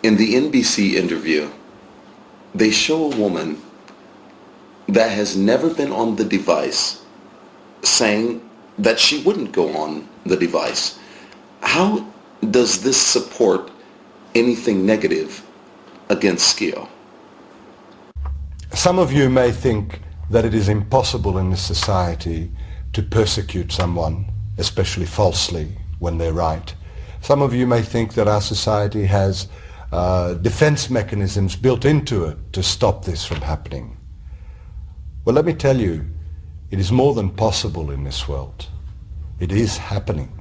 In the NBC interview, they show a woman that has never been on the device saying that she wouldn't go on the device. How does this support anything negative against SCIO? Some of you may think that it is impossible in this society to persecute someone, especially falsely, when they're right. Some of you may think that our society has defense mechanisms built into it to stop this from happening. Well, let me tell you, it is more than possible in this world. It is happening.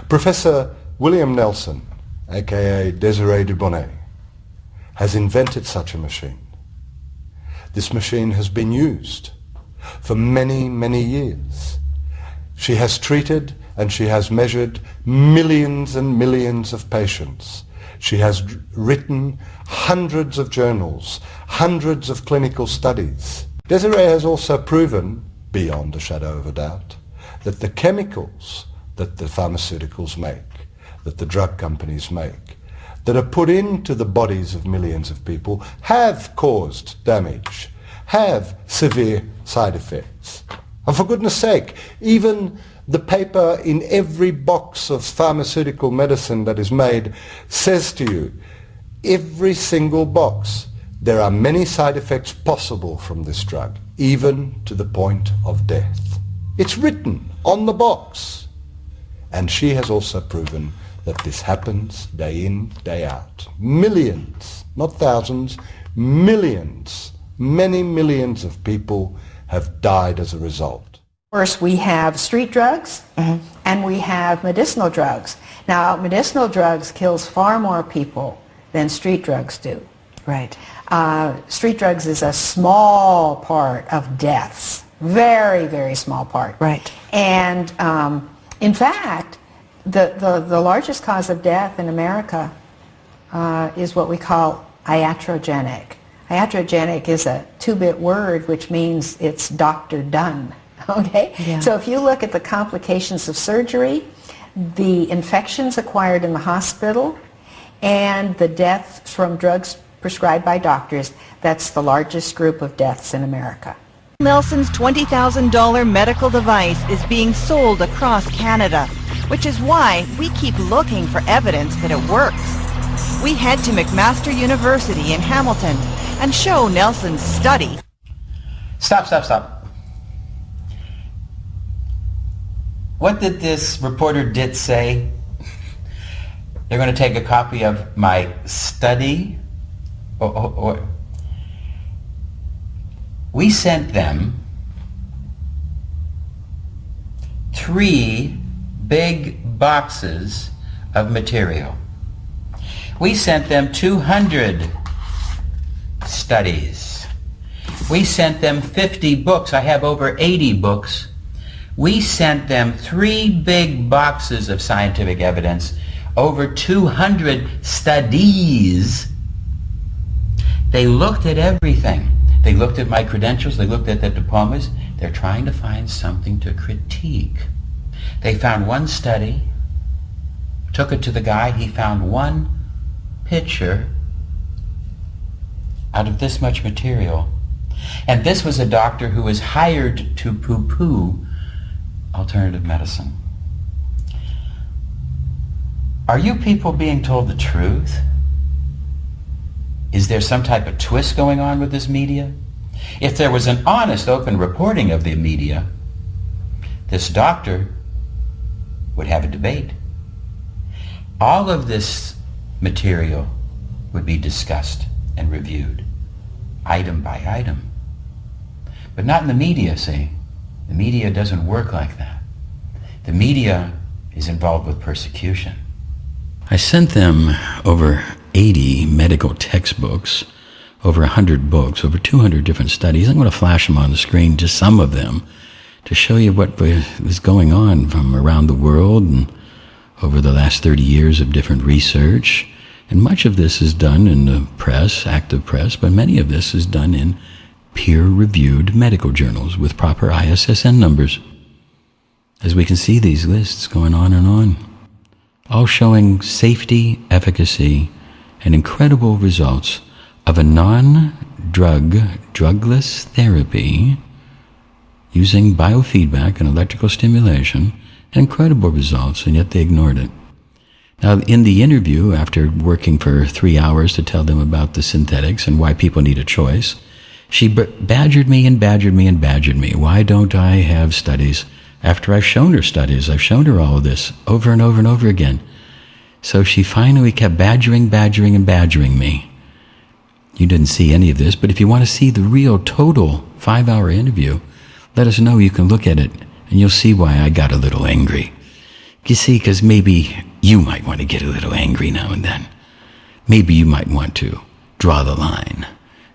Professor William Nelson, aka Desiree Dubonnet, has invented such a machine. This machine has been used for many, many years. She has treated and she has measured millions and millions of patients. She has written hundreds of journals, hundreds of clinical studies. Desiree has also proven, beyond a shadow of a doubt, that the chemicals that the pharmaceuticals make, that the drug companies make, that are put into the bodies of millions of people have caused damage, have severe side effects. And for goodness sake, even the paper in every box of pharmaceutical medicine that is made says to you, every single box, there are many side effects possible from this drug, even to the point of death. It's written on the box. And she has also proven that this happens day in, day out. Millions, not thousands, millions, many millions of people have died as a result. Of course, we have street drugs and we have medicinal drugs. Now, medicinal drugs kills far more people than street drugs do. Right. Street drugs is a small part of deaths, very, very small part. Right. And in fact, the largest cause of death in America is what we call iatrogenic. Iatrogenic is a two-bit word which means it's doctor done. Okay? Yeah. So if you look at the complications of surgery, the infections acquired in the hospital, and the deaths from drugs prescribed by doctors, that's the largest group of deaths in America. Nelson's $20,000 medical device is being sold across Canada, which is why we keep looking for evidence that it works. We head to McMaster University in Hamilton and show Nelson's study. Stop. What did this reporter Dit say? They're going to take a copy of my study? We sent them 3 big boxes of material. We sent them 200 studies. We sent them 50 books. I have over 80 books. We sent them 3 big boxes of scientific evidence, over 200 studies. They looked at everything. They looked at my credentials. They looked at the diplomas. They're trying to find something to critique. They found one study, took it to the guy. He found one picture out of this much material. And this was a doctor who was hired to poo-poo alternative medicine. Are you people being told the truth? Is there some type of twist going on with this media? If there was an honest, open reporting of the media, this doctor would have a debate. All of this material would be discussed and reviewed, item by item. But not in the media, see? The media doesn't work like that. The media is involved with persecution. I sent them over 80 medical textbooks, over 100 books, over 200 different studies. I'm going to flash them on the screen, just some of them, to show you what was going on from around the world and over the last 30 years of different research. And much of this is done in the press, active press, but many of this is done in peer-reviewed medical journals with proper ISSN numbers. As we can see these lists going on and on, all showing safety, efficacy, and incredible results of a non-drug, drugless therapy using biofeedback and electrical stimulation, incredible results, and yet they ignored it. Now, in the interview, after working for 3 hours to tell them about the synthetics and why people need a choice, she badgered me. Why don't I have studies? After I've shown her studies, I've shown her all of this over and over and over again. So she finally kept badgering me. You didn't see any of this, but if you want to see the real total 5-hour interview, let us know. You can look at it, and you'll see why I got a little angry. You see, because maybe you might want to get a little angry now and then. Maybe you might want to draw the line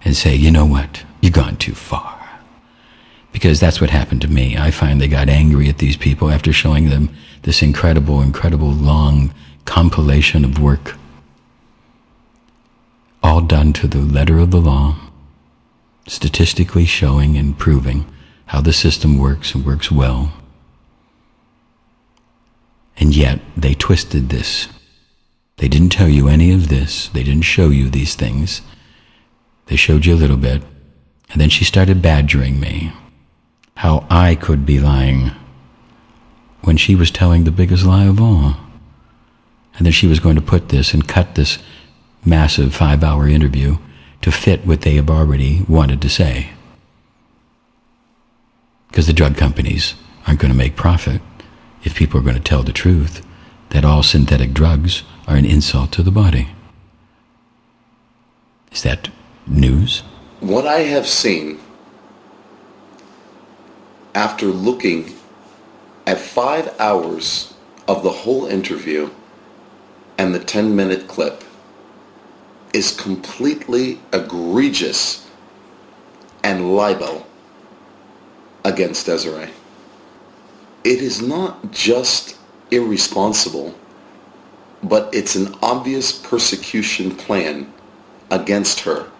and say, you know what, you've gone too far. Because that's what happened to me. I finally got angry at these people after showing them this incredible long compilation of work, all done to the letter of the law, statistically showing and proving how the system works and works well. And yet, they twisted this. They didn't tell you any of this. They didn't show you these things. They showed you a little bit. And then she started badgering me. How I could be lying when she was telling the biggest lie of all. And then she was going to put this and cut this massive 5-hour interview to fit what they have already wanted to say. Because the drug companies aren't going to make profit if people are going to tell the truth that all synthetic drugs are an insult to the body. Is that news? What I have seen after looking at 5 hours of the whole interview and the 10-minute clip is completely egregious and libel against Desiree. It is not just irresponsible, but it's an obvious persecution plan against her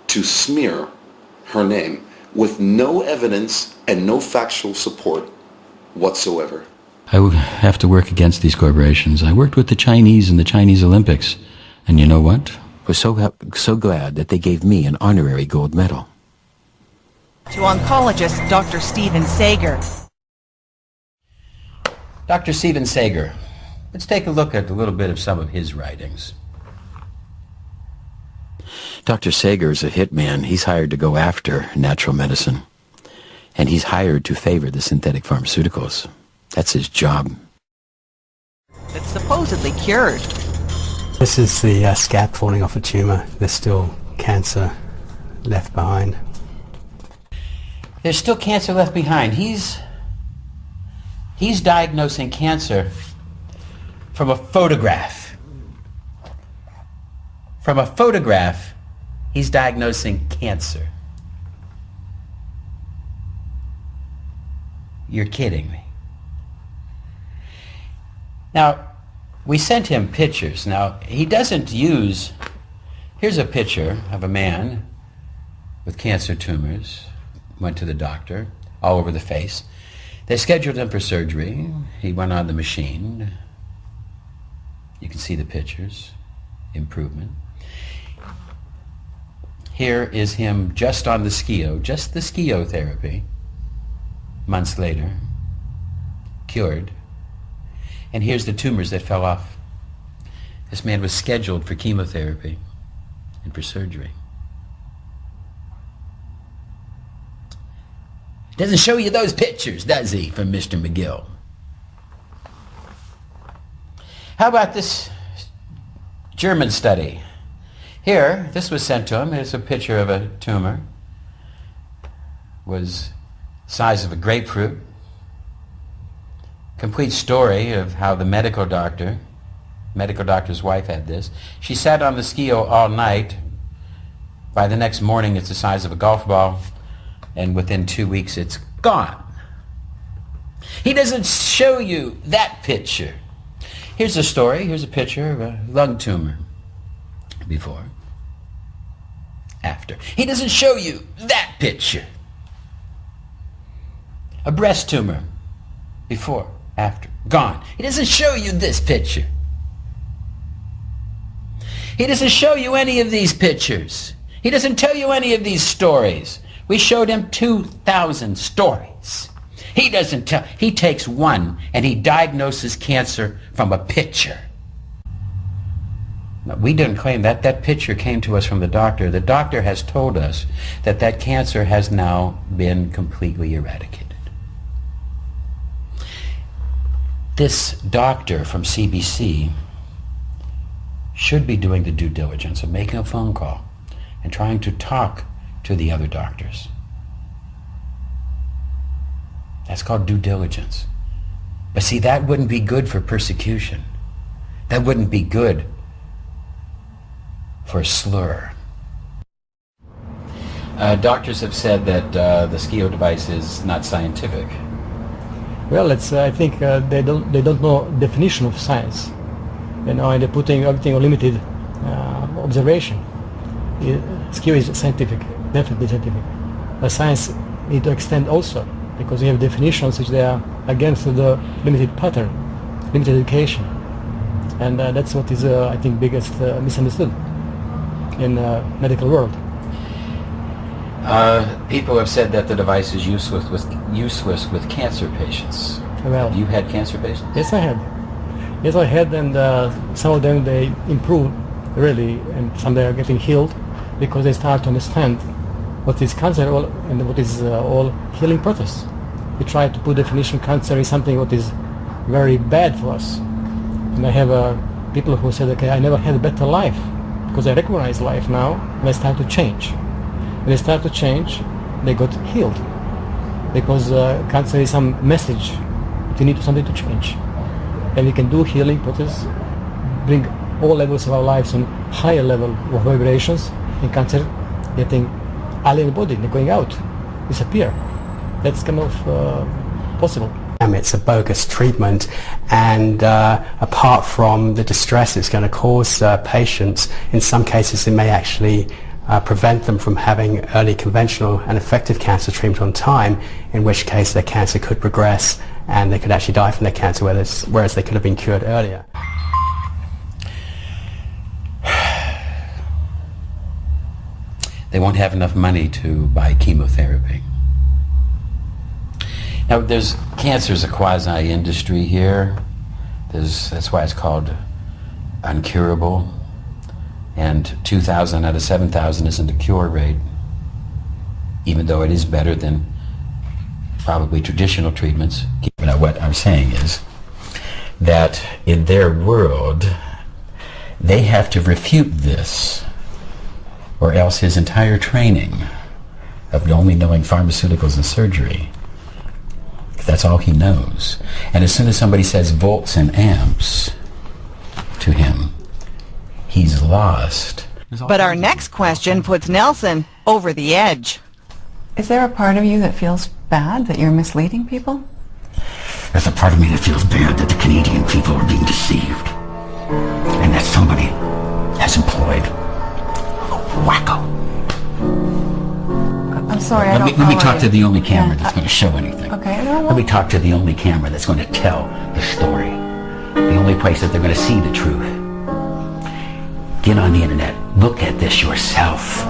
to smear her name with no evidence and no factual support whatsoever. I would have to work against these corporations. I worked with the Chinese in the Chinese Olympics, and you know what? We're so glad that they gave me an honorary gold medal. To oncologist Dr. Stephen Sager. Dr. Stephen Sager, let's take a look at a little bit of some of his writings. Dr. Sager is a hitman. He's hired to go after natural medicine. And he's hired to favor the synthetic pharmaceuticals. That's his job. That's supposedly cured. This is the scab falling off a tumor. There's still cancer left behind. There's still cancer left behind. He's diagnosing cancer from a photograph. From a photograph, he's diagnosing cancer. You're kidding me. Now, we sent him pictures. Now, he doesn't use... Here's a picture of a man with cancer tumors. Went to the doctor, all over the face. They scheduled him for surgery. He went on the machine. You can see the pictures. Improvement. Here is him just on the skio, just the skio therapy. Months later, cured. And here's the tumors that fell off. This man was scheduled for chemotherapy and for surgery. Doesn't show you those pictures, does he, from Mr. McGill? How about this German study? Here, this was sent to him. Here's a picture of a tumor. Was size of a grapefruit. Complete story of how the medical doctor's wife had this. She sat on the skio all night. By the next morning, it's the size of a golf ball, and within 2 weeks, it's gone. He doesn't show you that picture. Here's a story. Here's a picture of a lung tumor. Before. After. He doesn't show you that picture. A breast tumor. Before. After. Gone. He doesn't show you this picture. He doesn't show you any of these pictures. He doesn't tell you any of these stories. We showed him 2,000 stories. He doesn't tell. He takes one and he diagnoses cancer from a picture. No, we didn't claim that. That picture came to us from the doctor. The doctor has told us that that cancer has now been completely eradicated. This doctor from CBC should be doing the due diligence of making a phone call and trying to talk to the other doctors. That's called due diligence. But see, that wouldn't be good for persecution. That wouldn't be good for a slur. Doctors have said that the SCIO device is not scientific. Well, it's I think they don't know definition of science. You know, and they're putting everything on limited observation. SCIO is scientific, definitely scientific. But science need to extend also, because we have definitions which they are against the limited pattern, limited education, and that's what is I think biggest misunderstood in medical world. People have said that the device is useless with cancer patients. Well, have you had cancer patients? Yes, I had. Yes, I had, and some of them they improved really, and some they are getting healed because they start to understand what is cancer and what is all healing process. We try to put definition cancer is something what is very bad for us. And I have people who said, okay, I never had a better life because I recognize life now and I start to change. When they start to change, they got healed because cancer is some message. You need something to change. And we can do healing process, bring all levels of our lives on higher level of vibrations, and cancer getting out of the body, they're going out, disappear. That's kind of possible. It's a bogus treatment, and apart from the distress it's going to cause patients, in some cases it may actually prevent them from having early conventional and effective cancer treatment on time, in which case their cancer could progress and they could actually die from their cancer, whereas they could have been cured earlier. They won't have enough money to buy chemotherapy. Now, cancer's a quasi-industry here. That's why it's called uncurable. And 2,000 out of 7,000 isn't a cure rate, even though it is better than probably traditional treatments. What I'm saying is that in their world, they have to refute this, or else his entire training of only knowing pharmaceuticals and surgery, that's all he knows. And as soon as somebody says volts and amps to him, he's lost. But our next question puts Nelson over the edge. Is there a part of you that feels bad that you're misleading people? There's a part of me that feels bad that the Canadian people are being deceived. And that somebody has employed a wacko. I'm sorry, Let me talk to the only camera that's going to show anything. Okay, Let me talk to the only camera that's going to tell the story. The only place that they're going to see the truth. Get on the internet. Look at this yourself.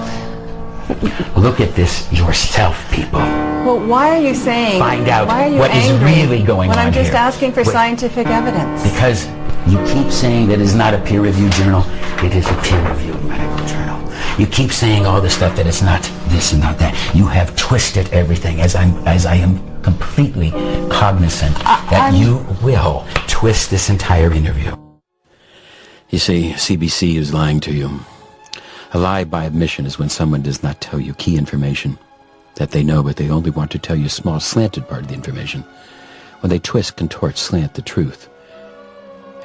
Look at this yourself, people. Well, why are you saying? Find out why are you what is angry really going when on I'm just here. asking for scientific evidence? Because you keep saying that it's not a peer-reviewed journal. It is a peer-reviewed medical journal. You keep saying all this stuff that it's not this and not that. You have twisted everything, as I am completely cognizant that you will twist this entire interview. You see, CBC is lying to you. A lie by omission is when someone does not tell you key information that they know, but they only want to tell you a small slanted part of the information. When they twist, contort, slant the truth.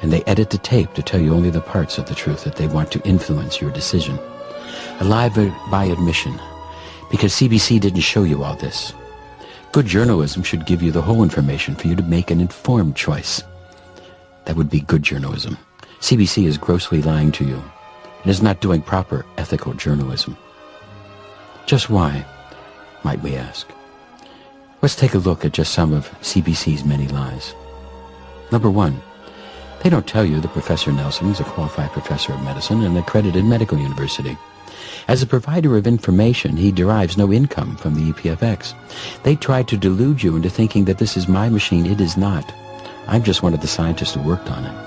And they edit the tape to tell you only the parts of the truth that they want to influence your decision. A lie by admission, because CBC didn't show you all this. Good journalism should give you the whole information for you to make an informed choice. That would be good journalism. CBC is grossly lying to you. It is not doing proper ethical journalism. Just why, might we ask? Let's take a look at just some of CBC's many lies. Number one, they don't tell you that Professor Nelson is a qualified professor of medicine and an accredited medical university. As a provider of information, he derives no income from the EPFX. They try to delude you into thinking that this is my machine. It is not. I'm just one of the scientists who worked on it.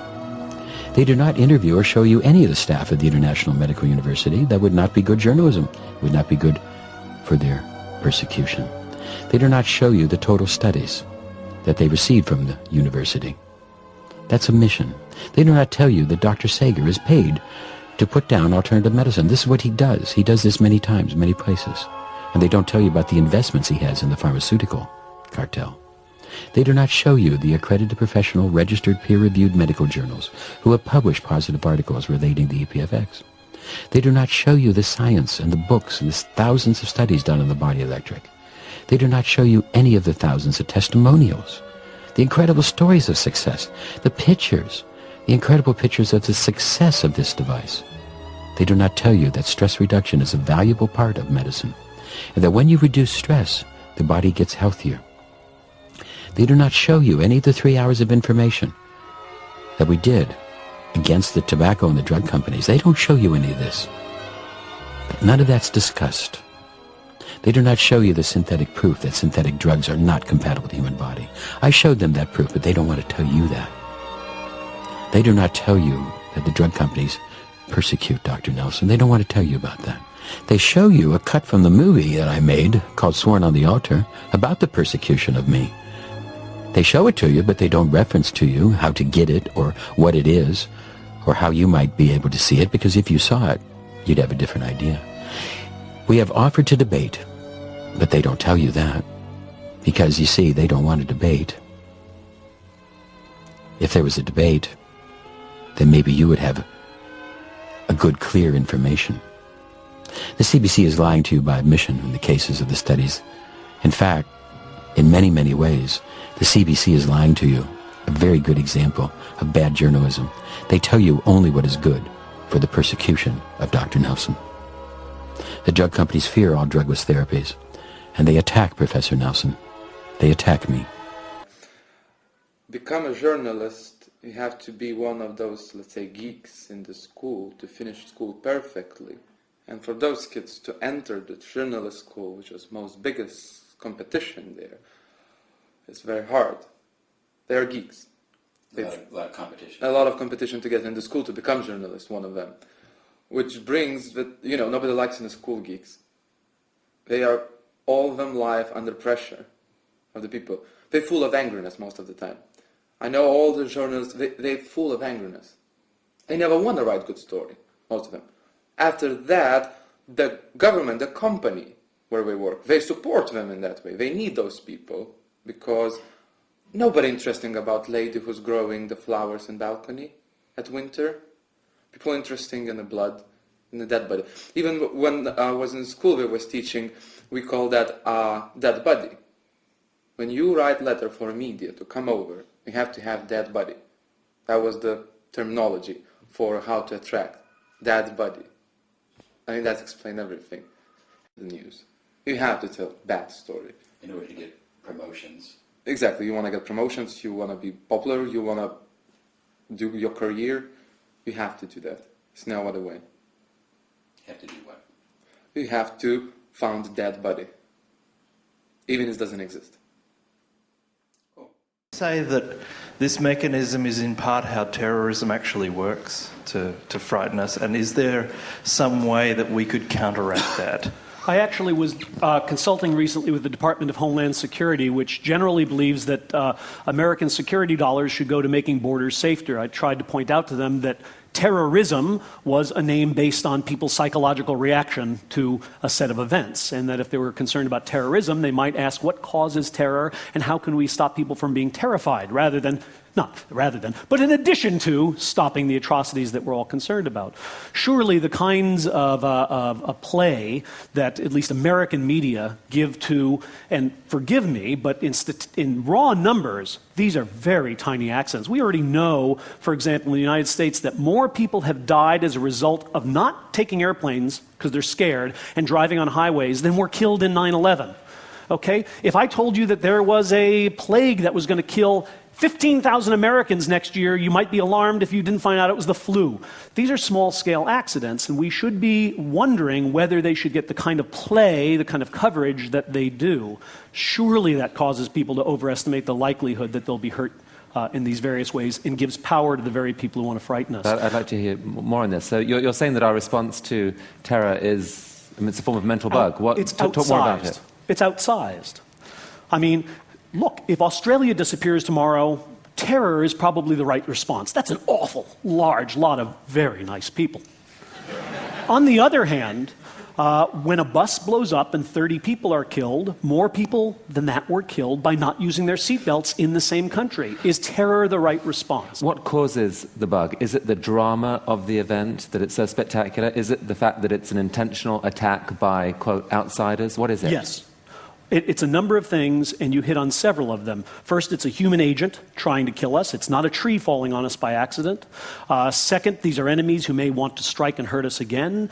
They do not interview or show you any of the staff at the International Medical University. That would not be good journalism. It would not be good for their persecution. They do not show you the total studies that they received from the university. That's a mission. They do not tell you that Dr. Sager is paid to put down alternative medicine. This is what he does. He does this many times, many places. And they don't tell you about the investments he has in the pharmaceutical cartel. They do not show you the accredited professional, registered, peer-reviewed medical journals who have published positive articles relating to EPFX. They do not show you the science and the books and the thousands of studies done on the body electric. They do not show you any of the thousands of testimonials, the incredible stories of success, the pictures, the incredible pictures of the success of this device. They do not tell you that stress reduction is a valuable part of medicine, and that when you reduce stress, the body gets healthier. They do not show you any of the 3 hours of information that we did against the tobacco and the drug companies. They don't show you any of this. None of that's discussed. They do not show you the synthetic proof that synthetic drugs are not compatible with the human body. I showed them that proof, but they don't want to tell you that. They do not tell you that the drug companies persecute Dr. Nelson. They don't want to tell you about that. They show you a cut from the movie that I made called Sworn on the Altar about the persecution of me. They show it to you, but they don't reference to you how to get it or what it is or how you might be able to see it, because if you saw it, you'd have a different idea. We have offered to debate, but they don't tell you that because, you see, they don't want to debate. If there was a debate, then maybe you would have a good, clear information. The CBC is lying to you by admission in the cases of the studies. In fact, in many, many ways, the CBC is lying to you. A very good example of bad journalism. They tell you only what is good for the persecution of Dr. Nelson. The drug companies fear all drugless therapies, and they attack Professor Nelson. They attack me. Become a journalist, you have to be one of those, let's say, geeks in the school to finish school perfectly. And for those kids to enter the journalist school, which is most biggest competition there, it's very hard. They are geeks. A lot of competition. A lot of competition to get into school to become journalist, one of them. Which brings that, nobody likes in the school geeks. They are, all of them, live under pressure. of the people. They're full of angriness most of the time. I know all the journalists, they're full of angriness. They never want to write good story, most of them. After that, the government, the company where we work, they support them in that way. They need those people because nobody interesting about lady who's growing the flowers in balcony at winter. People interesting in the blood, in the dead body. Even when I was in school, we was teaching, we call that dead body. When you write letter for media to come over, you have to have dead body. That was the terminology for how to attract dead body. I mean, that explains everything. The news. You have to tell bad story. In order to get promotions. Exactly. You want to get promotions, you want to be popular, you want to do your career. You have to do that. It's no other way. You have to do what? You have to find a dead body. Even if it doesn't exist. Say that this mechanism is in part how terrorism actually works to frighten us, and is there some way that we could counteract that? I actually was consulting recently with the Department of Homeland Security, which generally believes that American security dollars should go to making borders safer. I tried to point out to them that terrorism was a name based on people's psychological reaction to a set of events, and that if they were concerned about terrorism, they might ask what causes terror and how can we stop people from being terrified, but in addition to stopping the atrocities that we're all concerned about. Surely the kinds of a play that at least American media give to, and forgive me, but in raw numbers, these are very tiny accidents. We already know, for example, in the United States, that more people have died as a result of not taking airplanes because they're scared and driving on highways than were killed in 9/11. Okay? If I told you that there was a plague that was going to kill 15,000 Americans next year, you might be alarmed if you didn't find out it was the flu. These are small-scale accidents, and we should be wondering whether they should get the kind of play, the kind of coverage that they do. Surely that causes people to overestimate the likelihood that they'll be hurt in these various ways and gives power to the very people who want to frighten us. I'd like to hear more on this. So you're saying that our response to terror is, I mean, it's a form of mental bug. Talk more about it. It's outsized. I mean, look, if Australia disappears tomorrow, terror is probably the right response. That's an awful large lot of very nice people. On the other hand, when a bus blows up and 30 people are killed, more people than that were killed by not using their seatbelts in the same country. Is terror the right response? What causes the bug? Is it the drama of the event, that it's so spectacular? Is it the fact that it's an intentional attack by, quote, outsiders? What is it? Yes. It's a number of things, and you hit on several of them. First, it's a human agent trying to kill us. It's not a tree falling on us by accident. Second, these are enemies who may want to strike and hurt us again.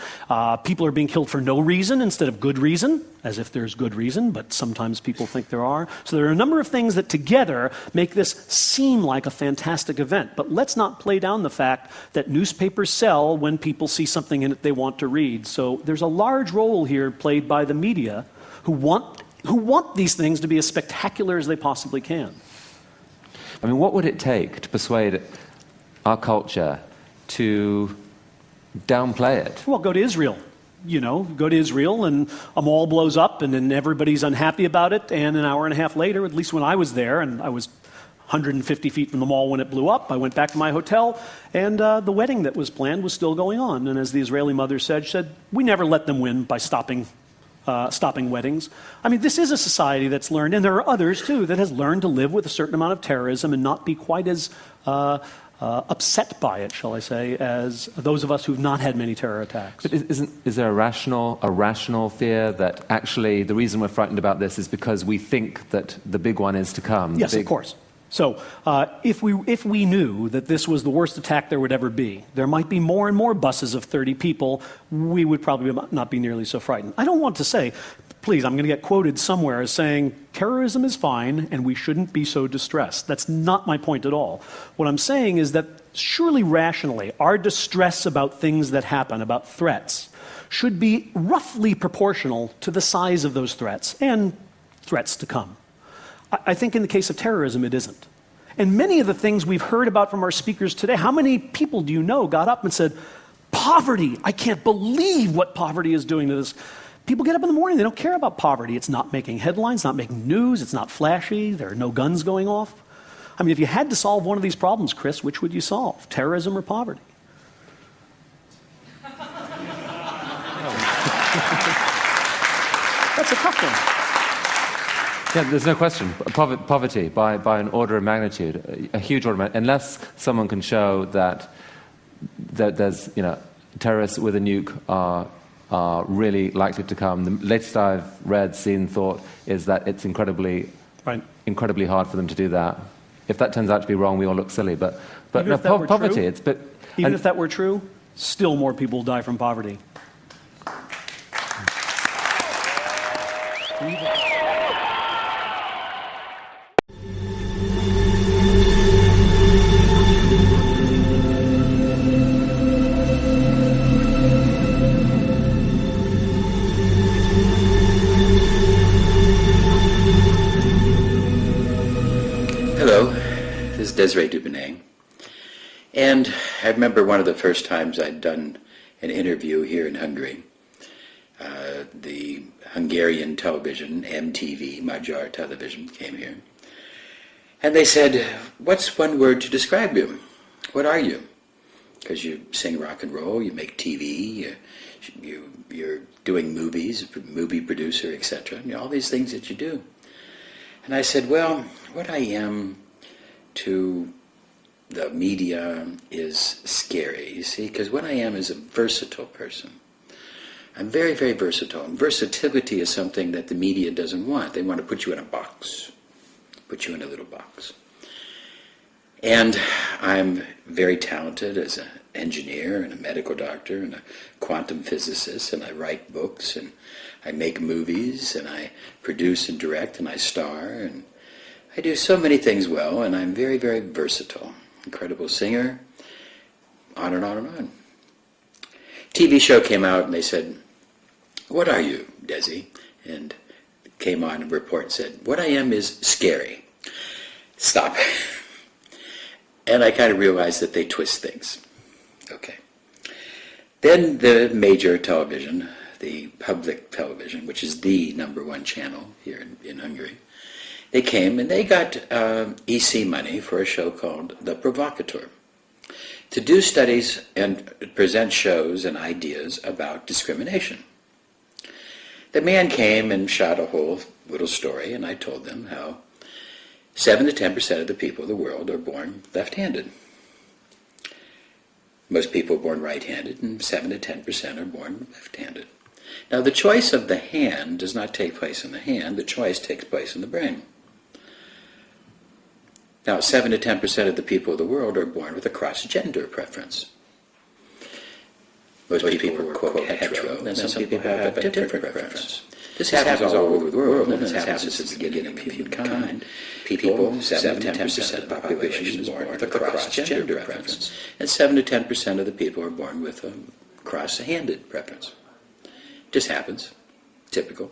People are being killed for no reason instead of good reason, as if there's good reason, but sometimes people think there are. So there are a number of things that together make this seem like a fantastic event. But let's not play down the fact that newspapers sell when people see something in it they want to read. So there's a large role here played by the media who want these things to be as spectacular as they possibly can. I mean, what would it take to persuade our culture to downplay it? Well, go to Israel. Go to Israel and a mall blows up and then everybody's unhappy about it, and an hour and a half later, at least when I was there, and I was 150 feet from the mall when it blew up, I went back to my hotel, and the wedding that was planned was still going on. And as the Israeli mother said, we never let them win by stopping weddings. I mean, this is a society that's learned, and there are others too, that has learned to live with a certain amount of terrorism and not be quite as upset by it, shall I say, as those of us who've not had many terror attacks. But is there a rational fear that actually the reason we're frightened about this is because we think that the big one is to come? Yes, of course. So if we knew that this was the worst attack there would ever be, there might be more and more buses of 30 people, we would probably not be nearly so frightened. I don't want to say, please, I'm going to get quoted somewhere as saying terrorism is fine and we shouldn't be so distressed. That's not my point at all. What I'm saying is that surely rationally, our distress about things that happen, about threats, should be roughly proportional to the size of those threats and threats to come. I think in the case of terrorism, it isn't. And many of the things we've heard about from our speakers today, how many people do you know got up and said, poverty, I can't believe what poverty is doing to People get up in the morning, they don't care about poverty. It's not making headlines, not making news, it's not flashy, there are no guns going off. I mean, if you had to solve one of these problems, Chris, which would you solve? Terrorism or poverty? That's a tough one. Yeah, there's no question. Poverty by an order of magnitude, a huge order of magnitude, unless someone can show that there's, terrorists with a nuke are really likely to come. The latest I've read, seen, thought is that it's incredibly hard for them to do that. If that turns out to be wrong, we all look silly. But no, poverty, Even if that were true, still more people will die from poverty. Hello, this is Desiree Dubonnet, and I remember one of the first times I'd done an interview here in Hungary. The Hungarian television, MTV, Magyar Television, came here, and they said, "What's one word to describe you? What are you?" Because you sing rock and roll, you make TV, you're doing movies, movie producer, etc. All these things that you do. And I said, well, what I am to the media is scary, you see, because what I am is a versatile person. I'm very, very versatile. And versatility is something that the media doesn't want. They want to put you in a box, put you in a little box. And I'm very talented as an engineer and a medical doctor and a quantum physicist, and I write books, and I make movies, and I produce and direct, and I star, and I do so many things well, and I'm very, very versatile. Incredible singer, on and on and on. TV show came out, and they said, "What are you, Desi?" And came on and report and said, "What I am is scary." Stop. And I kind of realized that they twist things. Okay. Then the major television, the public television, which is the #1 channel here in Hungary, they came and they got EC money for a show called The Provocateur to do studies and present shows and ideas about discrimination. The man came and shot a whole little story, and I told them how 7 to 10% of the people of the world are born left-handed. Most people are born right-handed, and 7 to 10% are born left-handed. Now, the choice of the hand does not take place in the hand. The choice takes place in the brain. Now, 7 to 10% of the people of the world are born with a cross-gender preference. Most people are, quote, hetero, and some people have a different preference. This happens all over the world, and it happens since the beginning of humankind. People, 7 to 10% of the population is born with a cross-gender preference, and 7 to 10% of the people are born with a cross-handed preference. Just happens. Typical.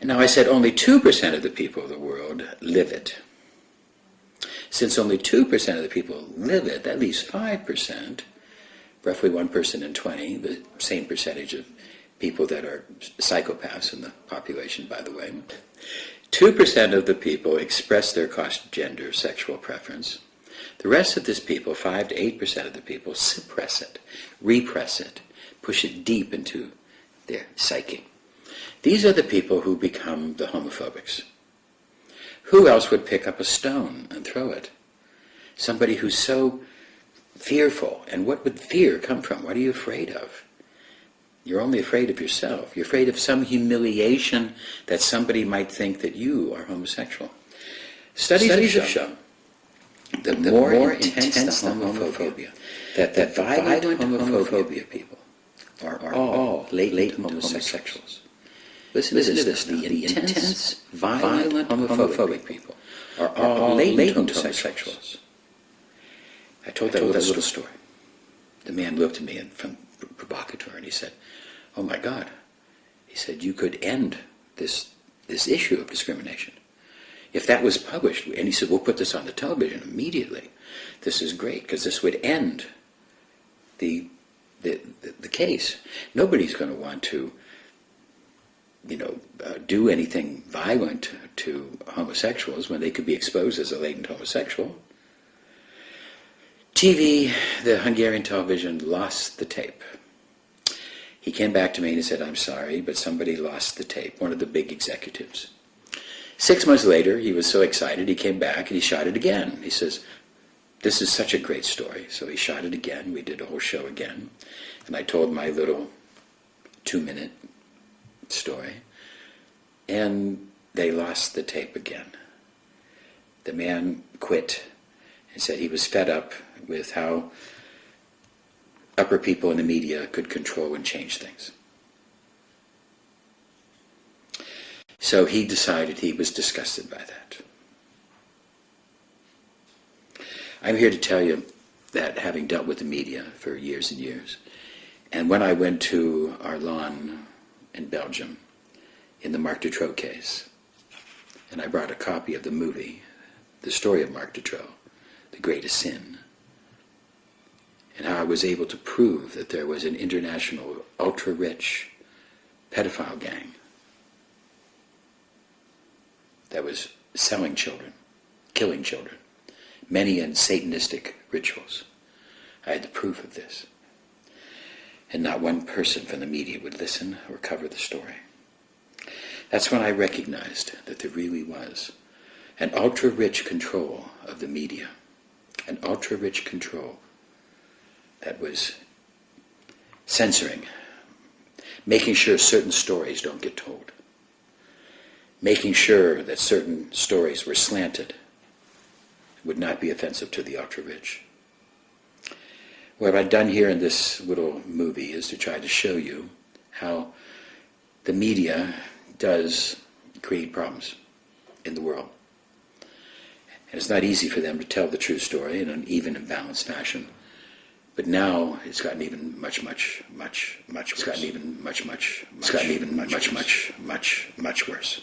And now I said only 2% of the people of the world live it. Since only 2% of the people live it, that leaves 5%, roughly 1 person in 20, the same percentage of people that are psychopaths in the population, by the way. 2% of the people express their cross-gender sexual preference. The rest of this people, 5 to 8% of the people, suppress it, repress it, push it deep into their psyche. These are the people who become the homophobics. Who else would pick up a stone and throw it? Somebody who's so fearful. And what would fear come from? What are you afraid of? You're only afraid of yourself. You're afraid of some humiliation that somebody might think that you are homosexual. Studies have shown the more intense the homophobia, that the violent homophobia people are all latent homosexuals. Listen to this. The intense, violent homophobic people are all latent homosexuals. I told that little story. The man looked at me from Provocateur and he said, "Oh my God." He said, "You could end this issue of discrimination. If that was published," and he said, "We'll put this on the television immediately. This is great because this would end the case. Nobody's going to want to do anything violent to homosexuals when they could be exposed as a latent homosexual. TV, the Hungarian television, lost the tape. He came back to me and he said, "I'm sorry, but somebody lost the tape," one of the big executives. 6 months later, he was so excited, he came back and he shot it again. He says, "This is such a great story." So he shot it again. We did a whole show again. And I told my little 2-minute story. And they lost the tape again. The man quit and said he was fed up with how upper people in the media could control and change things. So he decided he was disgusted by that. I'm here to tell you that, having dealt with the media for years and years, and when I went to Arlon in Belgium in the Marc Dutroux case, and I brought a copy of the movie, the story of Marc Dutroux, The Greatest Sin, and how I was able to prove that there was an international ultra-rich pedophile gang that was selling children, killing children, many in Satanistic rituals. I had the proof of this. And not one person from the media would listen or cover the story. That's when I recognized that there really was an ultra-rich control of the media, an ultra-rich control that was censoring, making sure certain stories don't get told, making sure that certain stories were slanted, would not be offensive to the ultra-rich. What I've done here in this little movie is to try to show you how the media does create problems in the world. And it's not easy for them to tell the true story in an even and balanced fashion. But now it's gotten even much worse. It's gotten even much worse.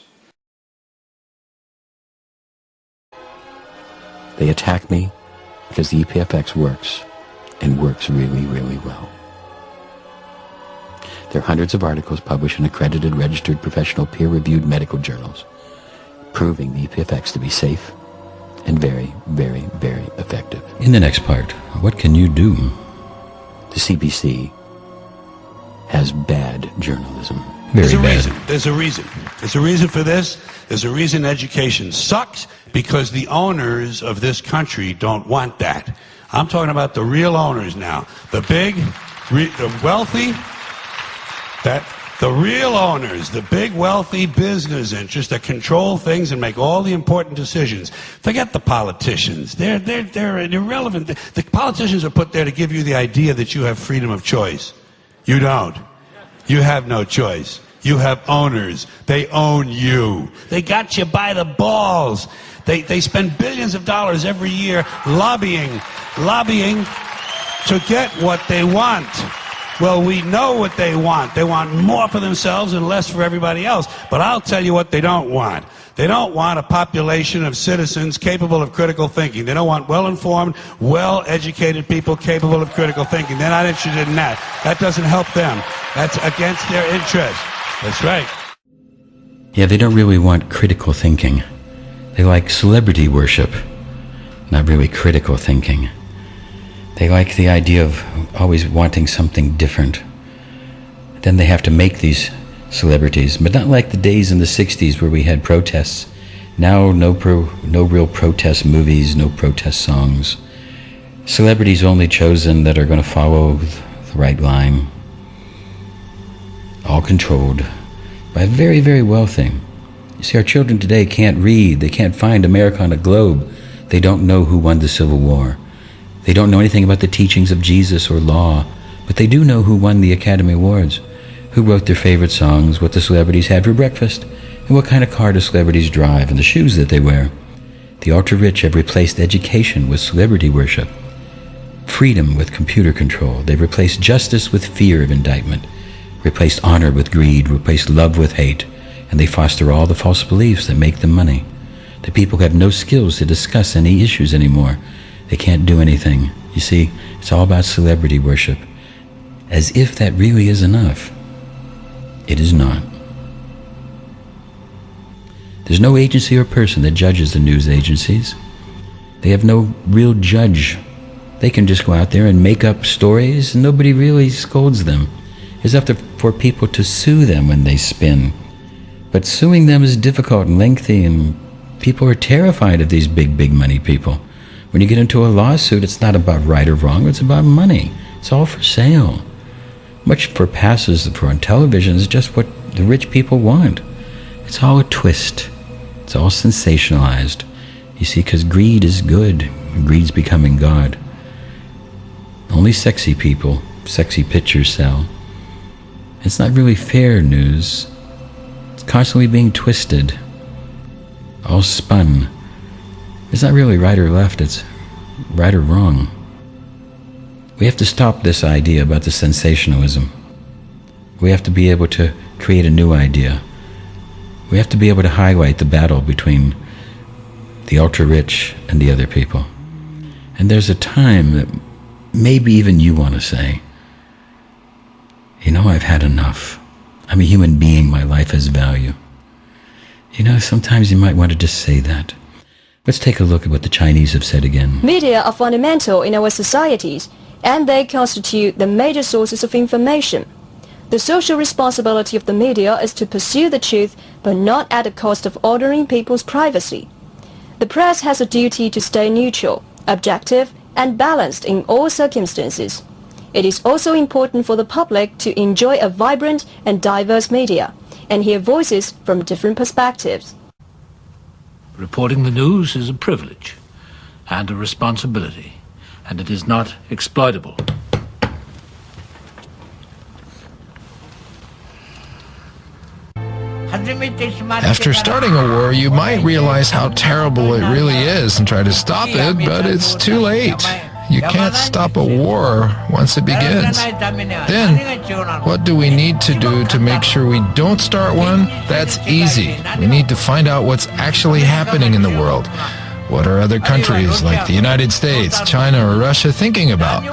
They attack me because the EPFX works, and works really, really well. There are hundreds of articles published in accredited, registered, professional, peer-reviewed medical journals proving the EPFX to be safe and very, very, very effective. In the next part, what can you do? The CBC has bad journalism. Very bad. There's a reason. There's a reason for this. There's a reason education sucks, because the owners of this country don't want that. I'm talking about the real owners now. The big, the wealthy, the real owners, the big wealthy business interests that control things and make all the important decisions. Forget the politicians. They're irrelevant. The politicians are put there to give you the idea that you have freedom of choice. You don't. You have no choice. You have owners. They own you. They got you by the balls. They spend billions of dollars every year lobbying to get what they want. Well, we know what they want. They want more for themselves and less for everybody else. But I'll tell you what they don't want. They don't want a population of citizens capable of critical thinking. They don't want well-informed, well-educated people capable of critical thinking. They're not interested in that. That doesn't help them. That's against their interest. That's right. Yeah, they don't really want critical thinking. They like celebrity worship, not really critical thinking. They like the idea of always wanting something different. Then they have to make these celebrities, but not like the days in the 60s where we had protests. Now, no real protest movies, no protest songs. Celebrities only chosen that are going to follow the right line. All controlled by very, very wealthy. You see, our children today can't read. They can't find America on a globe. They don't know who won the Civil War. They don't know anything about the teachings of Jesus or law, but they do know who won the Academy Awards, who wrote their favorite songs, what the celebrities had for breakfast, and what kind of car the celebrities drive, and the shoes that they wear. The ultra-rich have replaced education with celebrity worship, freedom with computer control. They've replaced justice with fear of indictment, replaced honor with greed, replaced love with hate, and they foster all the false beliefs that make them money. The people have no skills to discuss any issues anymore. They can't do anything. You see, it's all about celebrity worship. As if that really is enough. It is not. There's no agency or person that judges the news agencies. They have no real judge. They can just go out there and make up stories, and nobody really scolds them. It's up for people to sue them when they spin. But suing them is difficult and lengthy, and people are terrified of these big money people. When you get into a lawsuit, it's not about right or wrong, it's about money. It's all for sale. Much for passes for on television is just what the rich people want. It's all a twist. It's all sensationalized. You see, because greed is good. Greed's becoming God. Only sexy people, sexy pictures sell. It's not really fair news. It's constantly being twisted. All spun. It's not really right or left, it's right or wrong. We have to stop this idea about the sensationalism. We have to be able to create a new idea. We have to be able to highlight the battle between the ultra-rich and the other people. And there's a time that maybe even you want to say, you know, I've had enough. I'm a human being, my life has value. You know, sometimes you might want to just say that. Let's take a look at what the Chinese have said again. Media are fundamental in our societies, and they constitute the major sources of information. The social responsibility of the media is to pursue the truth, but not at the cost of ordering people's privacy. The press has a duty to stay neutral, objective, and balanced in all circumstances. It is also important for the public to enjoy a vibrant and diverse media, and hear voices from different perspectives. Reporting the news is a privilege and a responsibility, and it is not exploitable. After starting a war, you might realize how terrible it really is and try to stop it, but it's too late. You can't stop a war once it begins. Then, what do we need to do to make sure we don't start one? That's easy. We need to find out what's actually happening in the world. What are other countries like the United States, China, or Russia thinking about?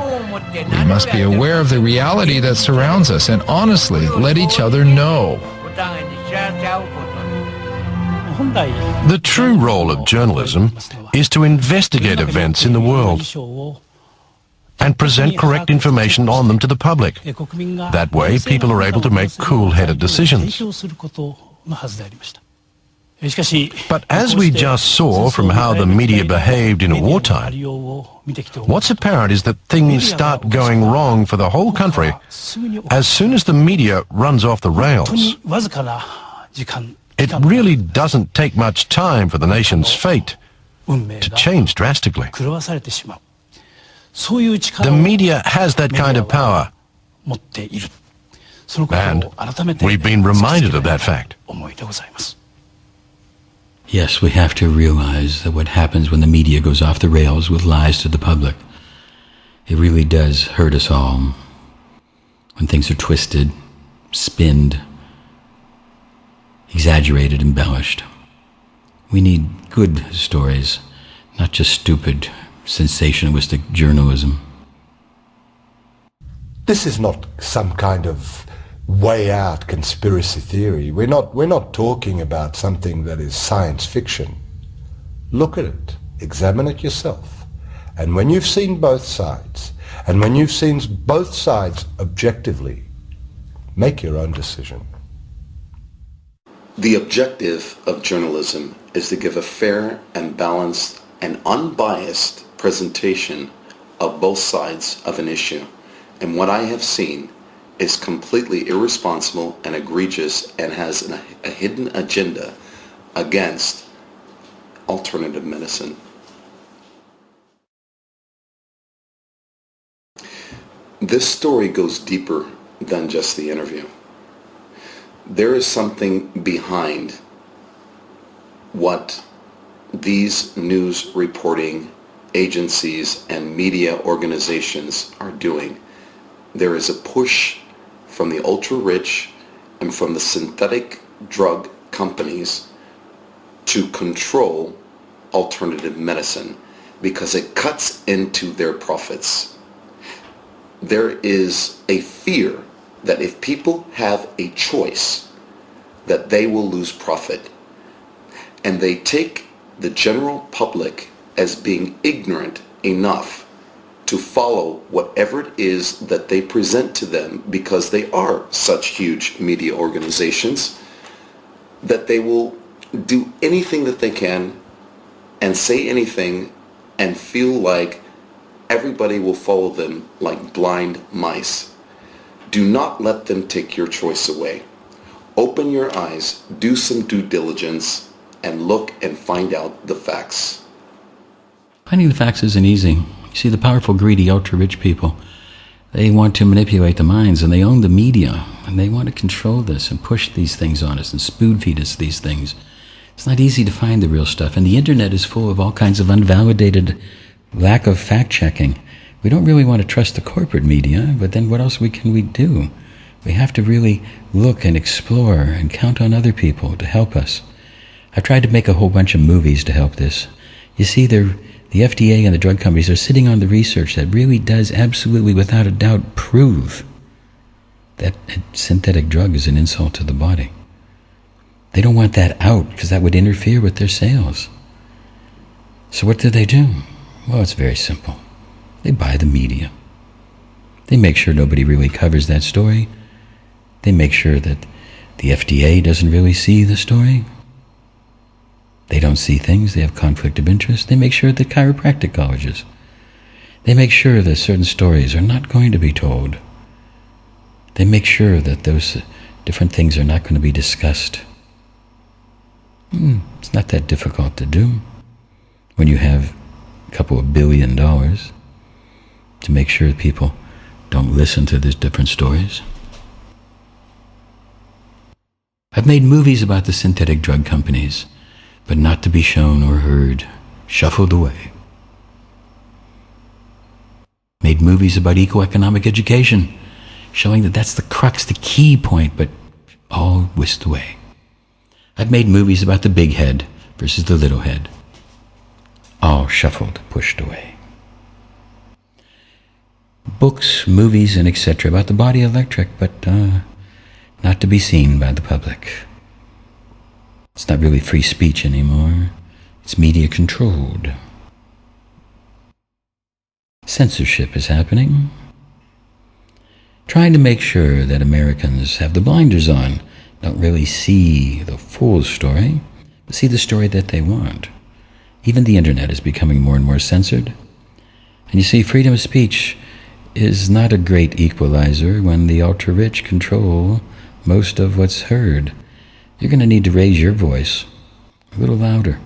We must be aware of the reality that surrounds us and honestly let each other know. The true role of journalism is to investigate events in the world and present correct information on them to the public. That way, people are able to make cool-headed decisions. But as we just saw from how the media behaved in wartime, what's apparent is that things start going wrong for the whole country as soon as the media runs off the rails. It really doesn't take much time for the nation's fate to change drastically. The media has that kind of power, and we've been reminded of that fact. Yes, we have to realize that what happens when the media goes off the rails with lies to the public, it really does hurt us all. When things are twisted, spinned, exaggerated, embellished. We need good stories, not just stupid, sensationalistic journalism. This is not some kind of way out conspiracy theory. We're not talking about something that is science fiction. Look at it, examine it yourself. And when you've seen both sides, and when you've seen both sides objectively, make your own decision. The objective of journalism is to give a fair and balanced and unbiased presentation of both sides of an issue. And what I have seen is completely irresponsible and egregious and has a hidden agenda against alternative medicine. This story goes deeper than just the interview. There is something behind what these news reporting agencies and media organizations are doing. There is a push from the ultra-rich and from the synthetic drug companies to control alternative medicine because it cuts into their profits. There is a fear that if people have a choice, that they will lose profit. and they take the general public as being ignorant enough to follow whatever it is that they present to them, because they are such huge media organizations, that they will do anything that they can and say anything and feel like everybody will follow them like blind mice. Do not let them take your choice away. Open your eyes, do some due diligence, and look and find out the facts. Finding the facts isn't easy. You see, the powerful, greedy, ultra-rich people, they want to manipulate the minds, and they own the media, and they want to control this and push these things on us and spoon-feed us these things. It's not easy to find the real stuff, and the internet is full of all kinds of unvalidated lack of fact-checking. We don't really want to trust the corporate media, but then what else can we do? We have to really look and explore and count on other people to help us. I've tried to make a whole bunch of movies to help this. You see, the FDA and the drug companies are sitting on the research that really does absolutely, without a doubt, prove that a synthetic drug is an insult to the body. They don't want that out because that would interfere with their sales. So what do? Well, it's very simple. They buy the media. They make sure nobody really covers that story. They make sure that the FDA doesn't really see the story. They don't see things. They have conflict of interest. They make sure that chiropractic colleges. They make sure that certain stories are not going to be told. They make sure that those different things are not going to be discussed. It's not that difficult to do when you have a couple of $1 billion to make sure that people don't listen to these different stories. I've made movies about the synthetic drug companies, but not to be shown or heard, shuffled away. Made movies about eco-economic education, showing that that's the crux, the key point, but all whisked away. I've made movies about the big head versus the little head, all shuffled, pushed away. Books, movies, and etc. about the body electric, but not to be seen by the public. It's not really free speech anymore. It's media controlled. Censorship is happening. Trying to make sure that Americans have the blinders on, don't really see the full story, but see the story that they want. Even the internet is becoming more and more censored. And you see, freedom of speech is not a great equalizer when the ultra-rich control most of what's heard. You're going to need to raise your voice a little louder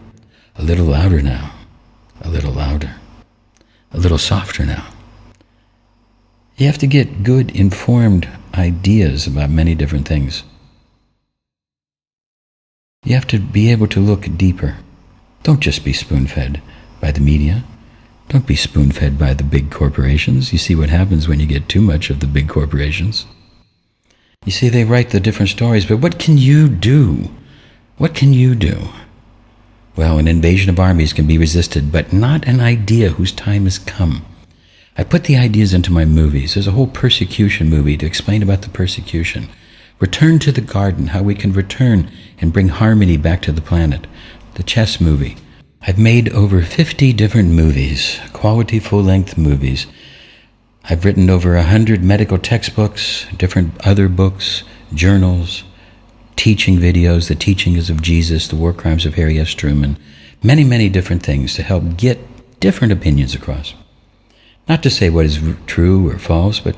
now, a little louder, a little softer now. You have to get good, informed ideas about many different things. You have to be able to look deeper. Don't just be spoon-fed by the media. Don't be spoon-fed by the big corporations. You see what happens when you get too much of the big corporations. You see, they write the different stories, but what can you do? What can you do? Well, an invasion of armies can be resisted, but not an idea whose time has come. I put the ideas into my movies. There's a whole persecution movie to explain about the persecution. Return to the garden, how we can return and bring harmony back to the planet. The chess movie. I've made over 50 different movies, quality full-length movies. I've written over 100 medical textbooks, different other books, journals, teaching videos, The Teachings of Jesus, The War Crimes of Harry S. Truman, many, many different things to help get different opinions across. Not to say what is true or false, but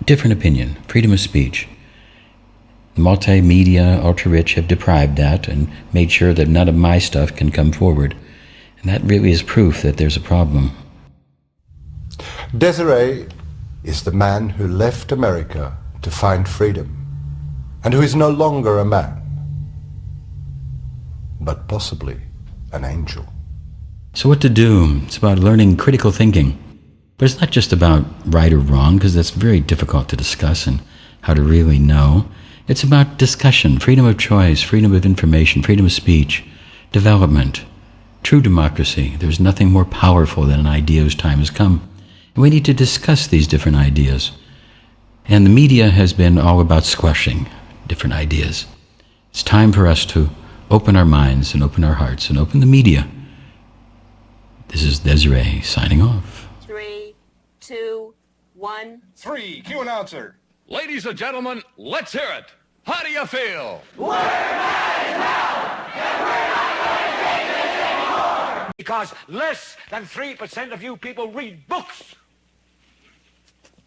different opinion, freedom of speech. The multimedia ultra-rich have deprived that and made sure that none of my stuff can come forward. And that really is proof that there's a problem. Desiree is the man who left America to find freedom, and who is no longer a man, but possibly an angel. So what to do? It's about learning critical thinking. But it's not just about right or wrong, because that's very difficult to discuss and how to really know. It's about discussion, freedom of choice, freedom of information, freedom of speech, development, true democracy. There's nothing more powerful than an idea whose time has come. And we need to discuss these different ideas. And the media has been all about squashing different ideas. It's time for us to open our minds and open our hearts and open the media. This is Desiree signing off. 3, 2, 1. 3, cue announcer. Ladies and gentlemen, let's hear it. How do you feel? We're mad now, and we're not going to take this anymore. Because less than 3% of you people read books.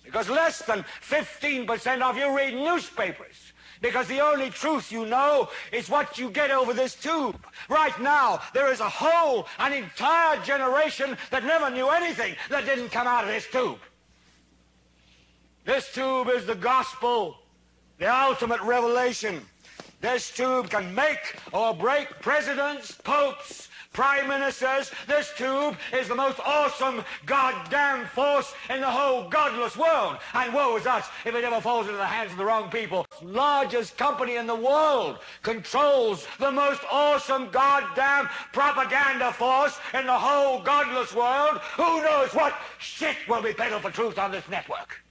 Because less than 15% of you read newspapers. Because the only truth you know is what you get over this tube. Right now, there is an entire generation that never knew anything that didn't come out of this tube. This tube is the gospel, the ultimate revelation. This tube can make or break presidents, popes, prime ministers. This tube is the most awesome goddamn force in the whole godless world. And woe is us if it ever falls into the hands of the wrong people. The largest company in the world controls the most awesome goddamn propaganda force in the whole godless world. Who knows what shit will be peddled for truth on this network?